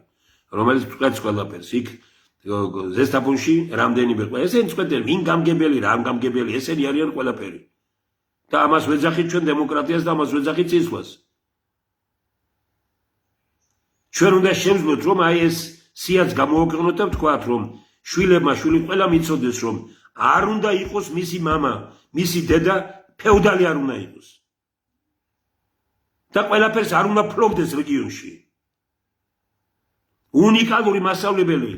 რომელიც თქვაც ყველაფერს იქ ზესტაფონში რამდენიმე ესენი წვეთები ვინ გამგებელი რა გამგებელი ესენი არიან ყველაფერი და ამას ვეძახით ჩვენ დემოკრატიას და ამას ვეძახით წინსვლას ჩვენ უნდა შევძლოთ რომ აი ეს სიაც გამოვაკლოთ და ვთქვათ რომ შვილებმა შვილი ყველა მიცოდეს რომ არ უნდა იყოს მისი мама მისი დედა ფეოდალი არ უნდა იყოს და ყველაფერს არ უნდა ფლობდეს რეგიონში უნიკალური მასწავლებელი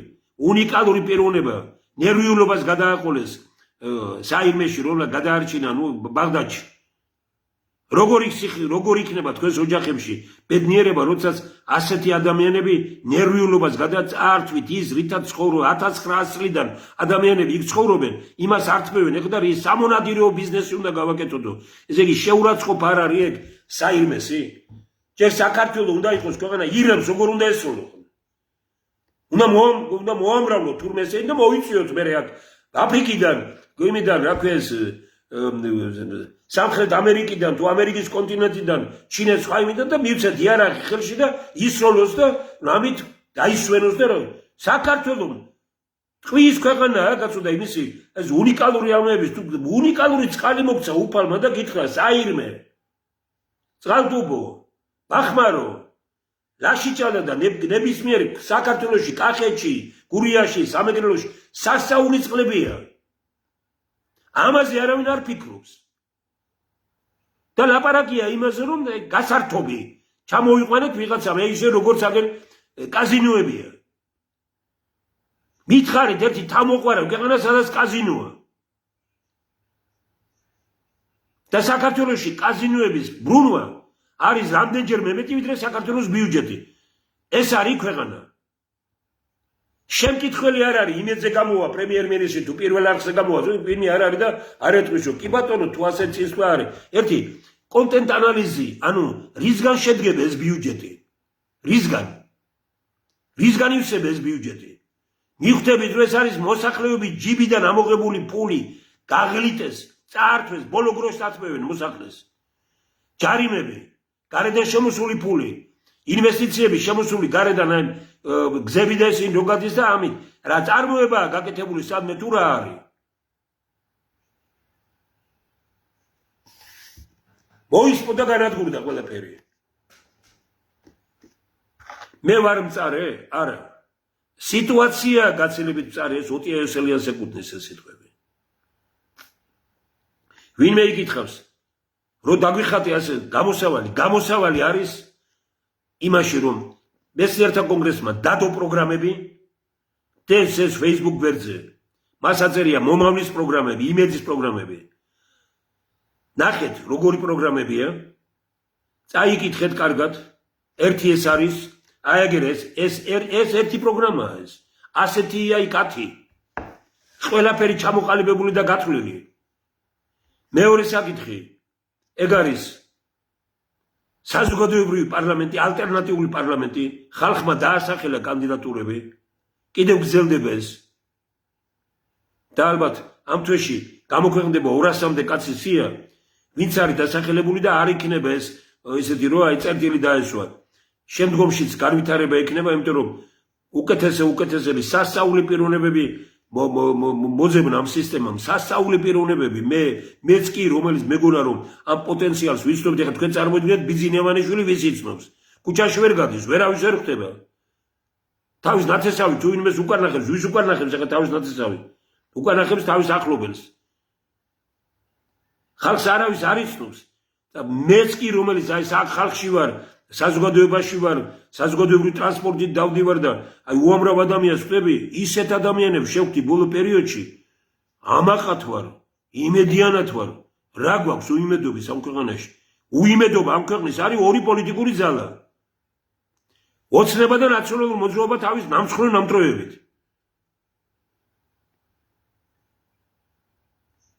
უნიკალური პიროვნება ნერვიულობას გადააყოლეს საირმეში რომ გადაარჩინა ნუ ბაღდადში როგორ იქნება თქვენს ოჯახებში ბედნიერება როდესაც ასეთი ადამიანები ნერვიულობას გადაწართვით ის რითაც ცხოვრობ 1900 წლიდან ადამიანები იქ ცხოვრობენ იმას არ თმევენ ეხლა და სამონადირეო ბიზნესი უნდა გავაკეთოდო ესე იგი შეურაცხყოფ არ არის ეგ საირმესი ჯერ საქართველოს უნდა იყოს ქვეყანა ირებს როგორ უნდა ესწავლო უნდა მოამრავლო თურმესები და მოიწიოთ მე აქ აფრიკიდან გვიმიდან რა ქვია ეს სამხრეთ ამერიკიდან თუ ამერიკის კონტინენტიდან ჩინეთს ხაიმიდან და მივცეთ იარაღი ხელში და ისროლოს და ამით დაისვენოს და საქართველოს ტყვის ქვეყანაა კაცო და იმისი ეს უნიკალური ამბების თუ უნიკალური წყალი მოგცა უფალმა და გითხრა საირმე წყალტუბო ბახმარო ლაშიჭალა და ნებისმიერი საქართველოში კახეთში გურიაში სამეგრელოში სასწაული წყლებია ამაზე არავინ არ ფიქრობს და ლაპარაკია იმაზე რომ გასართობი ჩამოიყვანეთ ვიღაცა მე ისე როგორც აგერ კაზინოებია მითხარით ერთი თამოყვარა ქვეყანა სადაც კაზინოა და საქართველოში კაზინოების ბრუნვა არის რამდენჯერმე მეტი ვიდრე საქართველოს ბიუჯეტი ეს არის ქვეყანა შემკითხველი არ არის იმედზე გამოვა პრემიერ-მინისტრი თუ პირველ არხზე გამოვა ვინმე არ არის და არ ეთქვისო კი ბატონო თუ ასე წინსვლა არის ერთი კონტენტ ანალიზი ანუ რისგან შედგება ეს ბიუჯეტი რისგან ივსება ეს ბიუჯეტი მიხვდებით რომ ეს არის მოსახლეობის ჯიბიდან ამოღებული ფული გაღლიტეს წაართვეს ბოლო გროშს აწმევენ მოსახლეს ჯარიმები გარედან შემოსული ფული ინვესტიციები შემოსული გარედან გზები და ისინი რო გადის და ამით რა წარმოებაა გაკეთებული სადმე თუ რა არის მოისპო და განადგურდა ყველაფერი მე ვარ მწარე არა სიტუაცია გაცილებით მწარე ეს ოტია ესელიას ეკუთვნის ეს სიტყვები ვინმე იკითხავს რო დაგვიხატე ასე გამოსავალი არის იმაში რომ მეცნიერთა კონგრესმა დადო პროგრამები ეს Facebook გვერდზე მას აწერია მომავლის პროგრამები იმედის პროგრამები ნახეთ როგორი პროგრამებია წაიკითხეთ კარგად ერთი ეს არის აი აგერ ეს ერთი პროგრამაა ეს ასეთია იკათი. ყველაფერი ჩამოყალიბებული და გათვლილი. მეორე საკითხი, ეგ არის საზოგადოებრივი პარლამენტი, ალტერნატიული პარლამენტი, ხალხმა დაასახელა კანდიდატურები, კიდევ გრძელდება ეს. და ალბათ ამ თვეში გამოქვეყნდება 200-მდე კაცის სია, ვინც არის დასახელებული და არ იქნება ეს ესეთი რო აი წერტილი დაესვა. შემდგომშიც განვითარება ექნება, იმიტომ რომ უკეთესები სასწაული პიროვნებები მოძებნა ამ სისტემამ, სასწაული პიროვნებები, მეც კი რომელიც მეგონა რომ ამ პოტენციალს ვიცნობთ, ეხლა თქვენ წარმოიდგინეთ ბიძინევანიშვილი ვის იცნობს. ქუჩაში ვერ გადის, ვერავის ვერ ხვდება. თავის ნათესავი თუ ვინმეს უკან ნახებს, ვის უკან ნახებს ეხლა თავის ნათესავი? უკან ნახებს თავის ახლობელს. ხალხს არავის არ იცნობს. და მეც კი რომელიც აი ხალხში ვარ, საზოგადოებაში ვარ, საზოგადოებრივი ტრანსპორტით დავდივარ და აი უამრავ ადამიანს ხვდები, ისეთ ადამიანებს შევხვდი ბოლო პერიოდში, ამაყად ვარ, იმედიანად ვარ, რა გვაქვს უიმედობის ამ ქვეყანაში? უიმედობა ამ ქვეყნის არის ორი პოლიტიკური ძალა. ოცნება და ნაციონალური მოძრაობა თავის ნამსხვრევ ნამტვრევებით.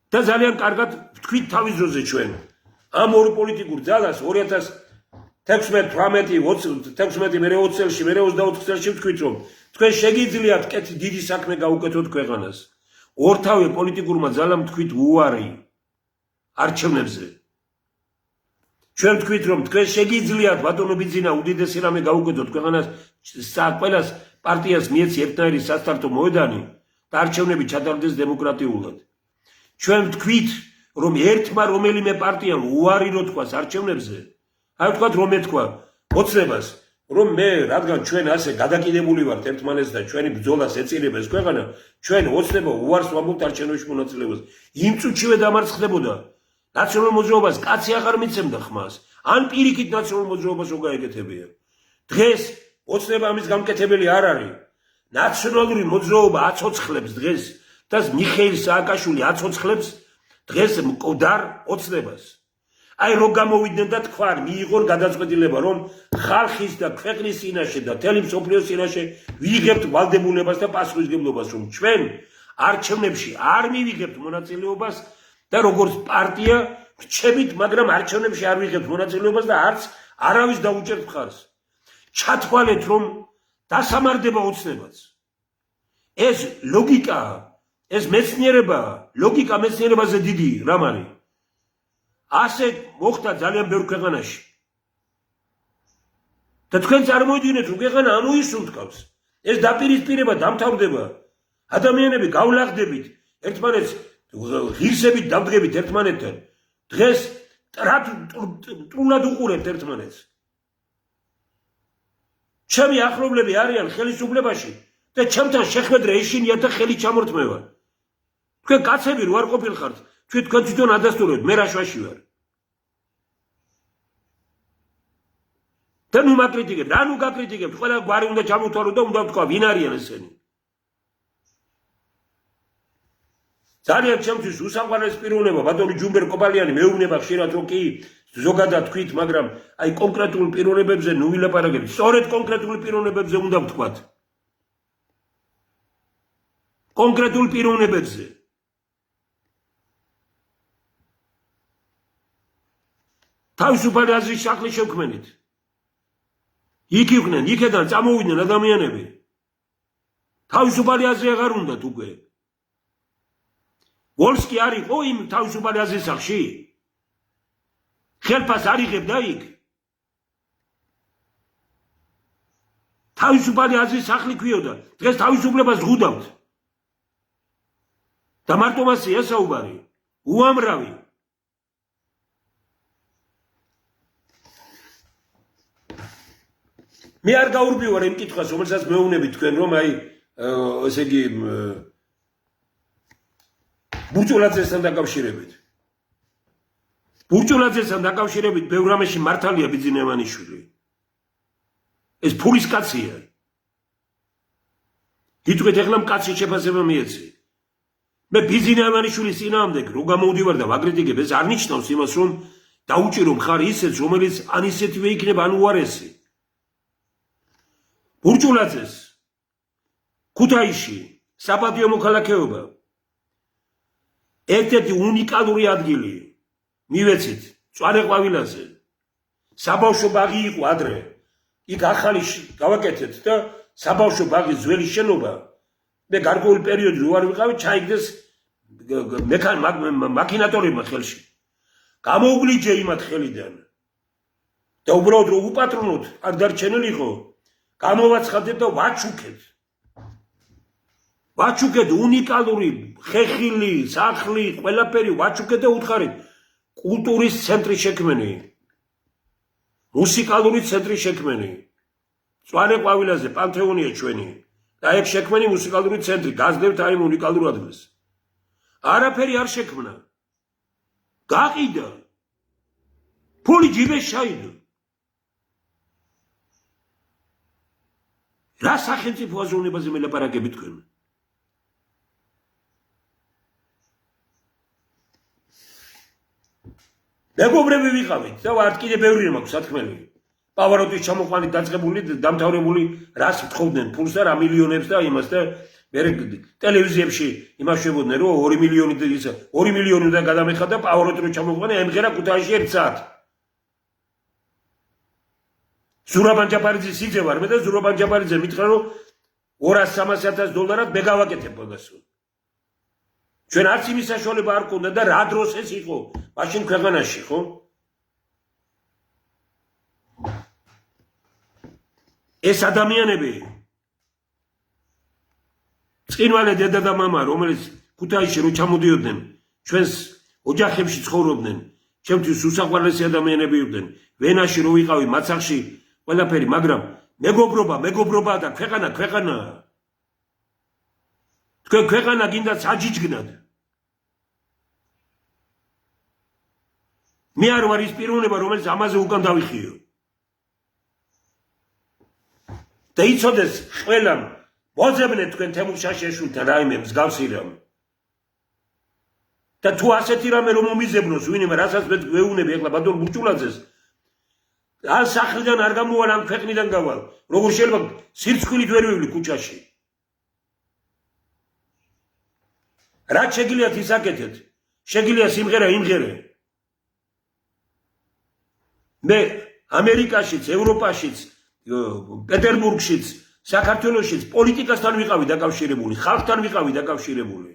და ძალიან კარგად ვთქვით თავის ძროზე ჩვენ. ამ ორ პოლიტიკურ ძალას 2016 მე 20 წელში, მე 24 წელში ვთქვით რომ თქვენ შეგიძლიათ დიდი საქმე გაუკეთოთ ქვეყანას. ორთავე პოლიტიკურმა ძალამ თქვით უარი არჩევნებზე. ჩვენ ვთქვით რომ თქვენ შეგიძლიათ ბატონო ბიძინა უდიდესი რამე გაუკეთოთ ქვეყანას, ყველას პარტიას მიეცი ერთნაირი სასტარტო მოედანი და არჩევნები ჩატარდეს დემოკრატიულად. ჩვენ ვთქვით რომ ერთმა რომელიმე პარტიამ უარი რო თქვას არჩევნებზე, აი ვთქვათ რომ ეთქვა ოცნებას, რომ მე რადგან ჩვენ ასე გადაკიდებული ვართ ერთმანეთს და ჩვენი ბრძოლას ეწირება ეს ქვეყანა, ჩვენ ოცნება უარს ვამბობთ არჩევნებში მონაწილეობას. იმ წუთშივე დამარცხდებოდა. ნაციონალურ მოძრაობას კაცი აღარ მიცემდა ხმას. ან პირიქით ნაციონალურ მოძრაობას რო გაეკეთებია. დღეს ოცნება ამის გამკეთებელი არ არის. ნაციონალური მოძრაობა აცოცხლებს დღეს და მიხეილ სააკაშვილი აცოცხლებს დღეს მკვდარ ოცნებას. აი რო გამოვიდნენ და თქვან მიიღონ გადაწყვეტილება რომ ხალხის და ქვეყნის წინაშე და მთელი მსოფლიოს წინაშე ვიღებთ ვალდებულებას და პასუხისმგებლობას, რომ ჩვენ არჩევნებში არ მივიღებთ მონაწილეობას და როგორც პარტია რჩებით, მაგრამ არჩევნებში არ ვიღებთ მონაწილეობას და არც არავის დაუჭერთ მხარს. ჩათვალეთ რომ დასამარდება ოცნებაც. ეს ლოგიკაა, ეს მეცნიერებაა, ლოგიკა მეცნიერებაზე დიდი რამ არის. ასე მოხდა ძალიან ბევრ ქვეყანაში. და თქვენ წარმოიდგინეთ რომ ქვეყანა ამოისუნთქავს. ეს დაპირისპირება დამთავრდება. ადამიანები გავლაღდებით ერთმანეთს, ღირსებით დამდგებით ერთმანეთთან. დღეს ტრულად უყურებთ ერთმანეთს. ჩემი ახლობლები არიან ხელისუფლებაში და ჩემთან შეხვედრა ეშინიათ და ხელი ჩამორთმევა. თქვენ კაცები რო არ ყოფილხართ, თქვენ თვითონ ადასტურებთ, მე რაშვაში ვარ. და ნუ მაკრიტიკებთ, რა ნუ გაკრიტიკებთ, ყველა გვარი უნდა ჩამოთვალოთ და უნდა ვთქვა, ვინ არიან ესენი. ძალიან ჩემთვის უსამყაროს პიროვნება, ბატონი ჯუმბერ კოპალიანი მეუბნება ხშირად რომ კი ზოგადად თქვით, მაგრამ აი კონკრეტულ პიროვნებებზე ნუ ვილაპარაკებთ. სწორედ კონკრეტულ პიროვნებებზე უნდა ვთქვათ. კონკრეტულ პიროვნებებზე. თავისუფალი აზრის სახლი შევქმნით. იქ იყვნენ, იქედან წამოვიდნენ ადამიანები. თავისუფალი აზრი აღარ უნდათ უკვე. ვოლსკი არ იყო იმ თავისუფალი აზრის სახლში? ხელფას არ იღებდა იქ? თავისუფალი აზრის სახლი ქვიოდა. დღეს თავისუფლებას ზღუდავთ. და მარტო მასია საუბარი. უამრავი. მე არ გაურბივარ იმ კითხვას, რომელსაც მეუბნებით თქვენ, რომ აი ესე იგი ბურჭულაძესთან დაკავშირებით. ბურჭულაძესთან დაკავშირებით ბევრ რამეში მართალია ბიძინევანიშვილი. ეს ფულის კაცია. იტყვით ეხლა მკაცრი შეფასება მიეცი. მე ბიძინევანიშვილის წინააღმდეგ რო გამოვდივარ და ვაკრიტიკებ, ეს არ ნიშნავს იმას, რომ დაუჭირო მხარი ისეც, რომელიც ან ისეთივე იქნება, ან უარესი. ბურჭულაძეს ქუთაისში საპატიო მოქალაქეობა ერთ-ერთი უნიკალური ადგილი მივეცით მწვანე ყვავილაზე საბავშვო ბაღი იყო ადრე იქ ახალი გავაკეთეთ და საბავშვო ბაღის ძველი შენობა მე გარკვეული პერიოდი რო არ ვიყავი ჩაიგდეს მაქინატორებმა ხელში გამოუგლიჯე იმათ ხელიდან და უბრალოდ რო უპატრონოთ არ დარჩენილი იყო გამოვაცხადეთ და ვაჩუქეთ უნიკალური ხეხილი სახლი ყველაფერი ვაჩუქეთ და უთხარით კულტურის ცენტრი შექმენი მუსიკალური ცენტრი შექმენი მწვანე ყვავილაზე პანთეონია ჩვენი და ეგ შექმენი მუსიკალური ცენტრი გაზრდებთ აი უნიკალურ ადგილს არაფერი არ შექმნა გაყიდა ფული ჯიბეს ჩაიდო რა სახელმწიფო აზროვნებაზე მელაპარაკებით თქვენ მეგობრები ვიყავით და ვართ კიდე ბევრი მაქვს სათქმელი პავაროტის ჩამოყვანით დაწყებული დამთავრებული რას თხოვდნენ ფულს და რა მილიონებს და იმას და მე ტელევიზიებში იმაშვებოდნენ რომ 2 მილიონი და ისა 2 მილიონი და გადამეხადა პავაროტი რომ ჩამოყვანა ემღერა ქუთაისში 1 საათ ზურაბან ჯაფარიძის სიძე ვარ მე და ზურაბან ჯაფარიძე მითხრა რომ 200-300 $-ად მე გავაკეთებ მაგასო ჩვენ არც იმის საშუალება არ გქონდა და რა დროს ეს იყო მაშინ ქვეყანაში ხო ეს ადამიანები წინვალე დედა და მამა რომელიც ქუთაისში რო ჩამოდიოდნენ ჩვენს ოჯახებში ცხოვრობდნენ ჩემთვის უსაყვარლესი ადამიანები იყვნენ ვენაში რო ვიყავი მაცახში ყველაფერი მაგრამ მეგობრობა და ქვეყანა თქვენ ქვეყანა გინდა საჯიჯგნად მე არ ვარ ის პიროვნება რომელიც ამაზე უკან დავიხიო და იცოდეს ყველამ მოძებნეთ თქვენ თემურ შაშეშვილთან რაიმე მსგავსი რამ და თუ ასეთი რამე რომ მომიზებნოს ვინმე რასაც მე ვეუნები ეხლა ბატონ ბურჭულაძეს ან სახლიდან არ გამოვალ ან ქვეყნიდან გავალ როგორ შეიძლება სირცხვილით ვერ ვივლი ქუჩაში რაც შეგიძლიათ ისაკეთეთ შეგიძლია სიმღერა იმღერე მე ამერიკაშიც ევროპაშიც პეტერბურგშიც საქართველოშიც პოლიტიკასთან ვიყავი დაკავშირებული ხალხთან ვიყავი დაკავშირებული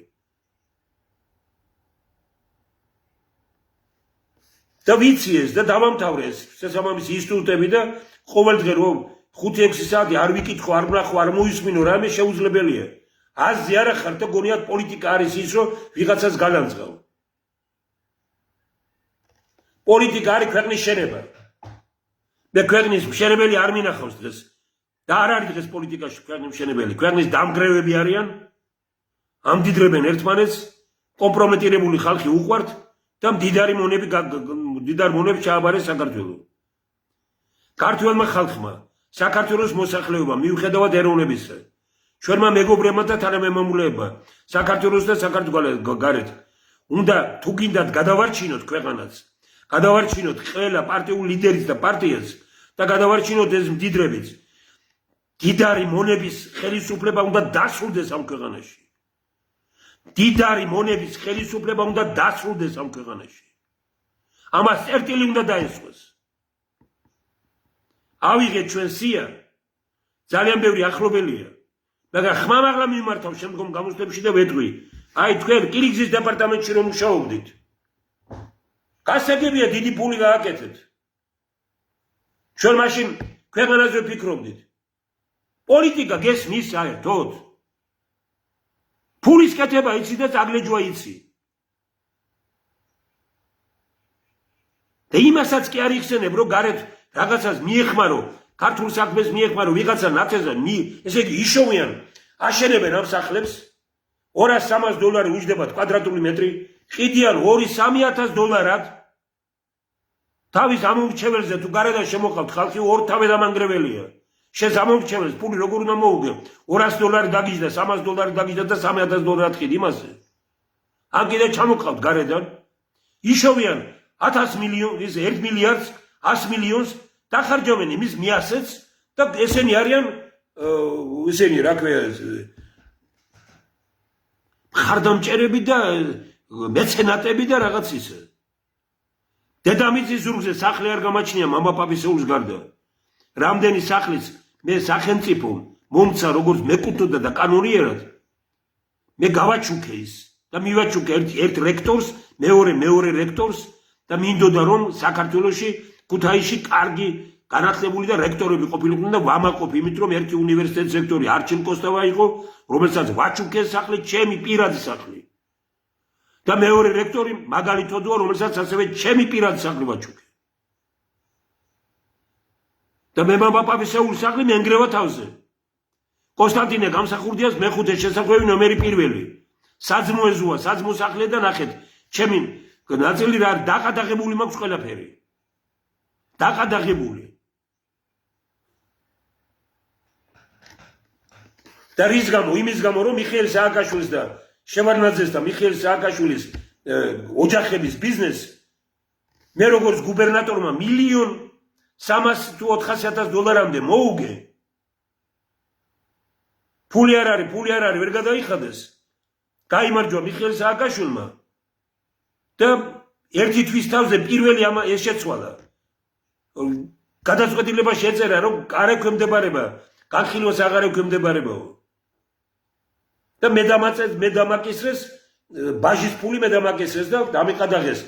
და ვიცი ეს და დავამთავრე ეს შესაბამისი ინსტიტუტები და ყოველდღე რომ 5-6 საათი არ ვიკითხო არ ვნახო არ მოისმინო რამე შეუძლებელია აზი არა ხარ და გონიათ პოლიტიკა არის ის რომ ვიღაცას განამძღავ პოლიტიკა არის ქვეყნის შენება მე ქვეყნის მშენებელი არ მინახავს დღეს და არ არის დღეს პოლიტიკაში ქვეყნის მშენებელი ქვეყნის დამგრევები არიან ამდიდრებენ ერთმანეთს კომპრომეტირებული ხალხი უყვართ და მდიდარ მონები ჩააბარეს საქართველოს ქართველმა ხალხმა საქართველოს მოსახლეობა მიუხედავად ეროვნებისა ჩვენმა მეგობრებმა და თანამემამულეებმა საქართველოს და საქართველოს გარეთ უნდა თუ გინდათ გადავარჩინოთ ქვეყანას გადავარჩინოთ ყველა პარტიულ ლიდერს და პარტიას და გადავარჩინოთ ეს მდიდრებიც დიდარი მონების ხელისუფლება უნდა დასრულდეს ამ ქვეყანაში დიდარი მონების ხელისუფლება უნდა დასრულდეს ამ ქვეყანაში ამას წერტილი უნდა დაესვას ავიღეთ ჩვენ სია ძალიან ბევრი ახლობელია მაგრამ ხმამაღლა მიმართავ შემდგომ გამოსვლებში და ვეტყვი აი თქვენ კირგიზის დეპარტამენტში რომ მუშაობდით გასაგებია დიდი ფული გააკეთეთ ჩვენ მაშინ ქვეყანაზე ვფიქრობდით პოლიტიკა გესმის საერთოდ ფულის კეთება იცი და წაგლეჯვა იცი და იმასაც კი არ იხსენებ რომ გარეთ რაღაცას მიეხმარო ქართულ საქმეს მიეხმარო ვიღაცა ნათესა ესე იგი იშოვიან აშენებენ ამ სახლებს $200-300 უჯდებათ კვადრატული მეტრი ყიდიან $2,000-3,000 თავის ამომრჩეველზე თუ გარედან შემოყავთ ხალხი ორთავე დამანგრეველია შენს ამომრჩეველს ფული როგორ უნდა მოუგე $200 დაგიჯდა $300 დაგიჯდა და $3,000 ყიდ იმაზე ან კიდე ჩამოყავთ გარედან იშოვიან 1000 მილიონი 1 მილიარდს 100 მილიონს დახარჯავენ იმის მიასეც და ესენი არიან ესენი რა ქვია მხარდამჭერები და მეცენატები და რაღაც ისე. დედამიწის ზურგზე სახლი არ გამაჩნია მამაპაპისეულის გარდა. რამდენი სახლის მე სახელმწიფო მომცა როგორც მეკუთვნოდა და კანონიერად მე გავაჩუქე ის და მივაჩუქე ერთ რექტორს, მეორე რექტორს და მინდოდა რომ საქართველოში ქუთაისში კარგი განათლებული და რექტორები ყოფილიყვნენ და ვამაყობ იმით რომ ერთი უნივერსიტეტის რექტორი არჩილ კოსტავა იყო, რომელსაც ვაჩუქე სახლი, ჩემი პირადი სახლი. და მეორე რექტორი მაგალითოდაა, რომელსაც ასევე ჩემი პირადი სახლი ვაჩუქე. და მე მამაპაპისეულის სახლი მენგრევა თავზე. კონსტანტინე გამსახურდიას მეხუთე შესახვევი ნომერი პირველი. საძმოეზოა, საძმოსახლე და ნახეთ, ჩემი ნაწილი რა დაყადაღებული მაქვს ყველაფერი. დაყადაღებული. და რის გამო, იმის გამო, რომ მიხეილ სააკაშვილის და შევარდნაძეს და მიხეილ სააკაშვილის ოჯახების ბიზნეს მე როგორც გუბერნატორმა $1,300,000 თუ $400,000 მოუგე. ფული არ არის, ვერ გადაიხადეს. გაიმარჯვა მიხეილ სააკაშვილმა და ერთი თვის თავზე პირველი ეს შეცვალა. გადაწყვეტილება შეწერა, რომ არ ექვემდებარება, განხილვას აღარ ექვემდებარებაო. და მე დამაკისრეს ბაჟის ფული მე დამაკისრეს და დამიყადაღეს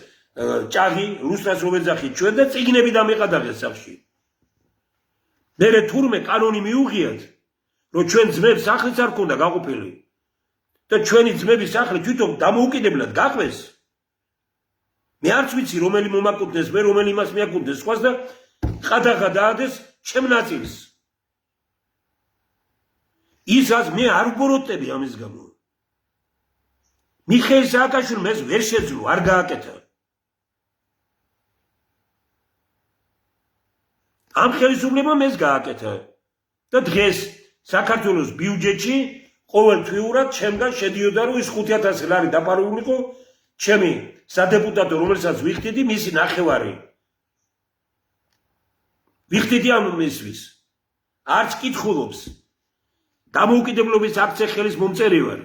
ჭაღი რუსტას რობეძახი ჩვენ და წიგნები დამიყადაღეს სახში. მერე თურმე კანონი მიუღიათ, რომ ჩვენ ძმებს სახლიც არ ქონდა გაყოფილი და ჩვენი ძმების სახლი თვითონ დამოუკიდებლად გაყვეს. მე არც ვიცი რომელი მომაკუთნეს მე რომელი იმას მიაკუთვნეს სხვას და ყადაღა დაადეს ჩემ ნაწილს. ისაც მე არ ვგოროტები ამის გამო. მიხეილ სააკაშვილმა ეს ვერ შეძლო, არ გააკეთა. ამ ხელისუფლებამ ეს გააკეთა და დღეს საქართველოს ბიუჯეტში ყოველთვიურად ჩემგან შედიოდა რომ ის 5,000 ლარი დაპარულიყო ჩემი სადეპუტატო რომელსაც ვიხდიდი მისი ნახევარი. ვიხდიდი ამ მისვის. არც კითხულობს. დამოუკიდებლობის აქტზე ხელის მომწერი ვარ.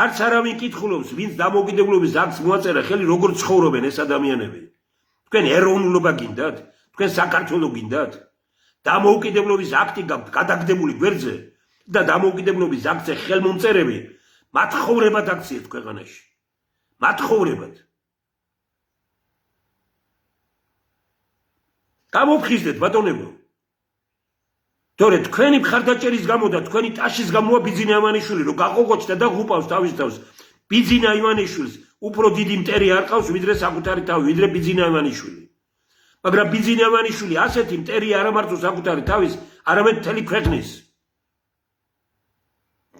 არც არავინ კითხულობს, ვინც დამოუკიდებლობის აქტს მოაწერა ხელი, როგორ ცხოვრობენ ეს ადამიანები. თქვენ ეროვნულობა გინდათ? თქვენ საქართველო გინდათ? დამოუკიდებლობის აქტი გაქვთ გადაგდებული გვერდზე და დამოუკიდებლობის აქტზე ხელმომწერები მათხოვრებად აქციეთ ქვეყანაში. მათხოვრებად. გამოფხიზდეთ ბატონებო. თორე თქვენი მხარდაჭერის გამო და თქვენი ტაშის გამოა ბიძინა ივანიშვილი რომ გაყოყოჩდა და ღუპავს თავის თავს. ბიძინა ივანიშვილს უფრო დიდი მტერი არ ყავს ვიდრე საკუთარი თავი, ვიდრე ბიძინა ივანიშვილი. მაგრამ ბიძინა ივანიშვილი ასეთი მტერი არ ამართო საკუთარი თავის, არამედ მთელი ქვეყნის.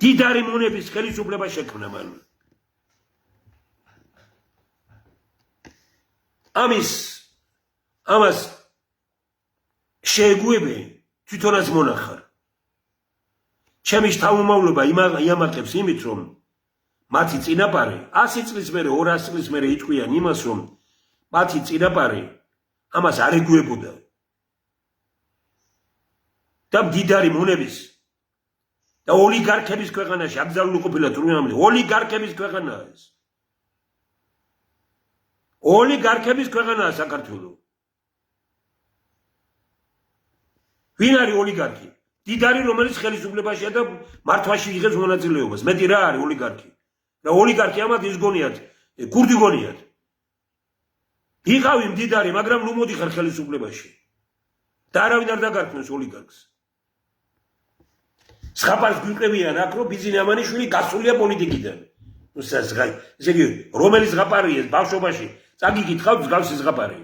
დიდარი მონების ხელისუფლება შექმნა მან. ამას შეეგუები თვითონაც მონახარ. ჩემი შთამომავლობა იამაყებს იმით, რომ მათი წინაპარი 100 წლის მერე, 200 წლის მერე იტყვიან იმას, რომ მათი წინაპარი ამას არ ეგუებოდა. და მდიდარი მონების და ოლიგარქების ქვეყანაში აკრძალული ყოფილა თურმე ოლიგარქების ქვეყანაა ეს. ოლიგარქების ქვეყანაა საქართველო. ვინ არის ოლიგარქი? დიდარი რომელიც ხელისუფლებაშია და მართვაში იღებს მონაწილეობას. მეტი რა არის ოლიგარქი? რა ოლიგარქი ამათ ის გონიათ, ქურდი გონიათ. იყავი მდიდარი, მაგრამ ნუ მოდიხარ ხელისუფლებაში. და არავინ არ დაგარქმევს ოლიგარქს. სხაპარს გვიყევიან აქ, რომ ბიძინა ივანიშვილი გასულია პოლიტიკიდან. ნუ საზღაი, ესე იგი, რომელი ზღაპარია ბავშვობაში, წაგიკითხავთ მსგავსი ზღაპარი.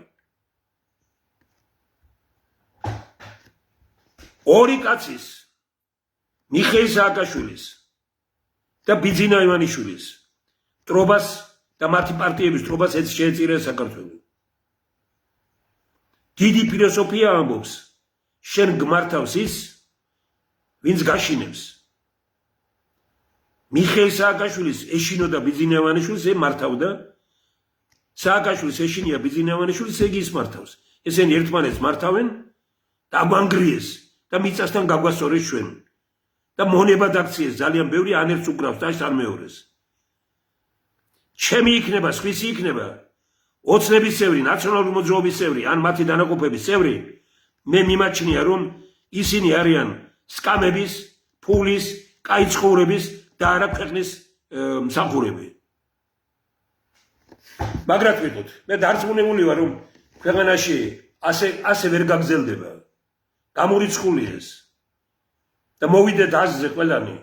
ორი კაცის, მიხეილ სააკაშვილის და ბიძინა ივანიშვილის ტრობას და მათი პარტიების ტრობას ეც შეეწირა საქართველო. დიდი ფილოსოფია ამბობს, შენ გმართავს ის, ვინც გაშინებს. მიხეილ სააკაშვილის ეშინოდა ბიძინა ივანიშვილს, მართავდა. სააკაშვილის ეშინია ბიძინა ივანიშვილს, იგი ის მართავს. ესენი ერთმანეთს მართავენ და აგვანგრიეს და მიწასთან გაგვასწორეს ჩვენ. და მონება დაქციეს ძალიან ბევრი ან ერთს უკრავს და ან მეორეს. ჩემი იქნება, სხვისი იქნება, ოცნების წევრი, ნაციონალური მოძრაობის წევრი, ან მათი დანაყოფების წევრი, მე მიმაჩნია, რომ ისინი არიან სკამების, ფულის, კაი ცხოვრების და არა ქვეყნის მსახურები. მაგრამ ვიყოთ, მე დარწმუნებული ვარ, რომ ქვეყანაში ასე ვერ გაგრძელდება. გამორიცხული ეს და მოვიდეთ აზზე ყველანი.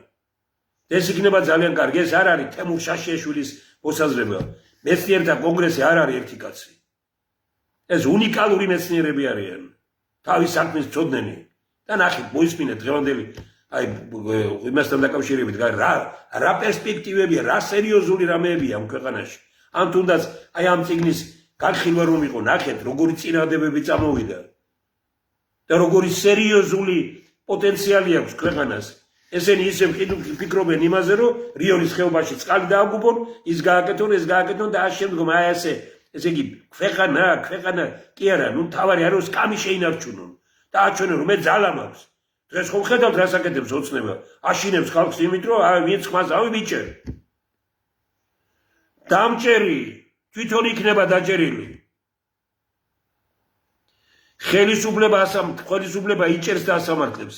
ეს იქნება ძალიან კარგი. ეს არ არის თემურ შაშიაშვილის მოსაზრება. მეცნიერთა კონგრესი არ არის ერთი კაცი. ეს უნიკალური მეცნიერები არიან. თავის საქმის მცოდნენი. და ნახეთ, მოისმინეთ დღევანდელი აი იმასთან დაკავშირებით რა პერსპექტივებია, რა სერიოზული რამეებია ამ ქვეყანაში. ან თუნდაც აი ამ წიგნის გახილვა რომ იყო, ნახეთ, როგორი წინადადებები წამოვიდა. და როგორი სერიოზული პოტენციალი აქვს ქვეყანას. ესენი ისევ ფიქრობენ იმაზე, რომ რიონის ხეობაში წყალი დააგუბონ, ის გააკეთონ, ეს გააკეთონ და ამ შემდგომ აი ესე იგი ქვეყანა კი არა, ნუ თავარი არ არის კამი შეინარჩუნონ და აჩვენონ რომ მე ძალა მაქვს. დღეს ხომ ხედავთ რას აკეთებს ოცნება, აშინებს ხალხს იმით, რომ აი ვინც ხმას ავიბიჭერ. დამჭერი თვითონ იქნება დაჭერილი. ხელისუფლება იჭერს და ასამართლებს.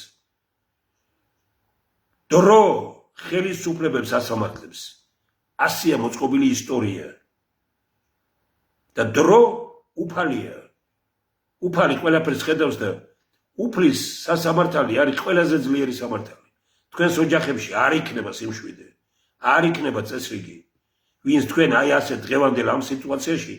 დრო ხელისუფლებებს ასამართლებს. ასია მოწყობილი ისტორია. და დრო უფალია. უფალი ყველაფერს ხედავს და უფლის სასამართალი არის ყველაზე ძლიერი სამართალი. თქვენს ოჯახებში არ იქნება სიმშვიდე, არ იქნება წესრიგი. ვინც თქვენ აი ასე დღევანდელ ამ სიტუაციაში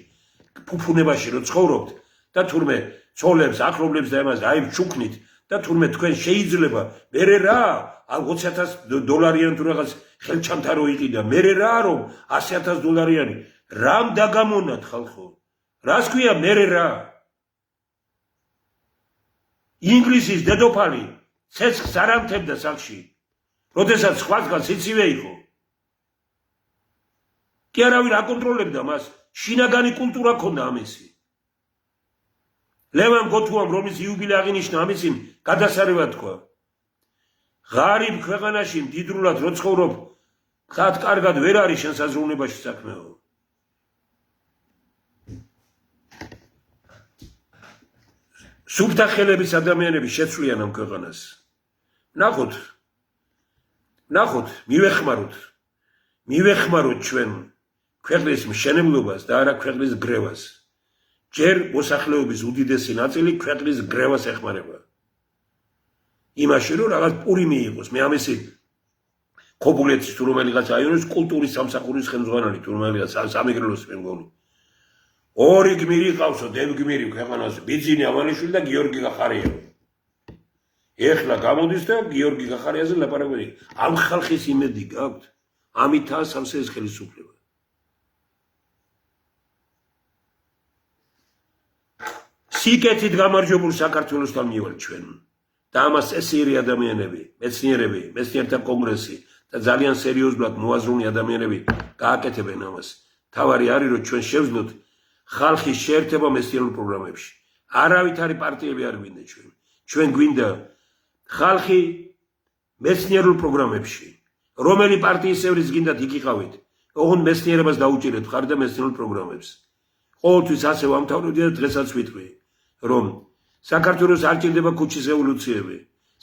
ფუფუნებაში რო ცხოვრობთ და თურმე ცოლებს, ახლობლებს და იმას აი ჩუქნით და თურმე თქვენ შეიძლება მერე რა 20,000 დოლარიანი თუ რაღაც ხელჩამთარო იყიდა, მერე რა რომ 100,000 დოლარიანი რამ დაგამონათ ხალხო? რას ქვია მერე რა? ინგლისის დედოფალი ცეცხლს არ ამთებდა სახში, როდესაც სხვაგან სიცივე იყო. კი არავინ აკონტროლებდა მას, შინაგანი კულტურა ჰქონდა ამისი. ლევან გოთუამ რომის იუბილე აღინიშნა ამისი გადასარევად თქვა. ღარიბ ქვეყანაში მდიდრულად რო ცხოვრობ, ხათ კარგად ვერ არის შენ საზრუნებაში საქმეო. სუფთა ხელების ადამიანები შეცვლიან ამ ქვეყანას. ნახოთ, მივეხმაროთ ჩვენ ქვეყნის მშენებლობას და არა ქვეყნის გრევას. ჯერ მოსახლეობის უდიდესი ნაწილი ქვეყნის გრევას ეხმარება. იმაში რომ რაღაც პური მიიღოს. მე ამისი ქობულეთის თუ რომელიღაც აიონის კულტურის სამსახურის ხელმძღვანელი თუ რომელიღაც სამეგრელოს მე მგონი. ორი გმირი ყავსო, დებგმირი ქვეყანაზე, ბიძინი ამალიშვილი და გიორგი გახარიელი. ეხლა გამოდის და გიორგი გახარიაზე ლაპარაკობენ. ამ ხალხის იმედი გაქვთ? ამითაა სავსე ეს ხელისუფლება. სიკეთით გამარჯვებულ საქართველოსთან მივალ ჩვენ. და ამას წესიერი ადამიანები, მეცნიერები, მეცნიერთა კონგრესი და ძალიან სერიოზულად მოაზროვნე ადამიანები გააკეთებენ ამას. თავარი არის რომ ჩვენ შევძლოთ ხალხის შეერთება მეცნიერულ პროგრამებში. არავითარი პარტიები არ გვინდა ჩვენ. ჩვენ გვინდა ხალხი მეცნიერულ პროგრამებში. რომელი პარტიის წევრიც გინდათ იქ იყავით, ოღონდ მეცნიერებას დაუჭირეთ მხარ და მეცნიერულ პროგრამებს. ყოველთვის ასე ვამთავრებდი და დღესაც ვიტყვი, რომ საქართველოს არ ჭირდება ქუჩის რევოლუციები,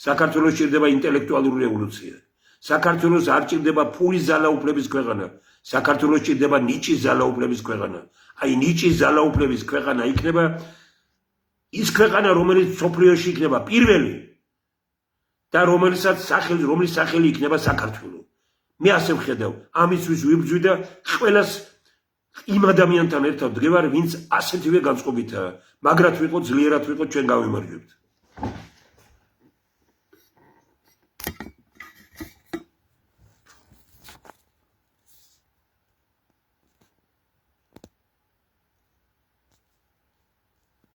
საქართველოს ჭირდება ინტელექტუალური რევოლუცია. საქართველოს არ ჭირდება ფულის ძალაუფლების ქვეყანა, საქართველოს ჭირდება ნიჭის ძალაუფლების ქვეყანა. აი ნიჭის ძალაუფლების ქვეყანა იქნება ის ქვეყანა, რომელიც სოფლიოში იქნება პირველი და რომლის სახელი იქნება საქართველო. მე ასე ვხედავ, ამისთვის ვიბრძვი და ყველას იმ ადამიანთან ერთად ვდგევარ, ვინც ასეთივე განწყობითაა. მაგრად ვიყო, ძლიერად ვიყო, ჩვენ გავიმარჯვებთ.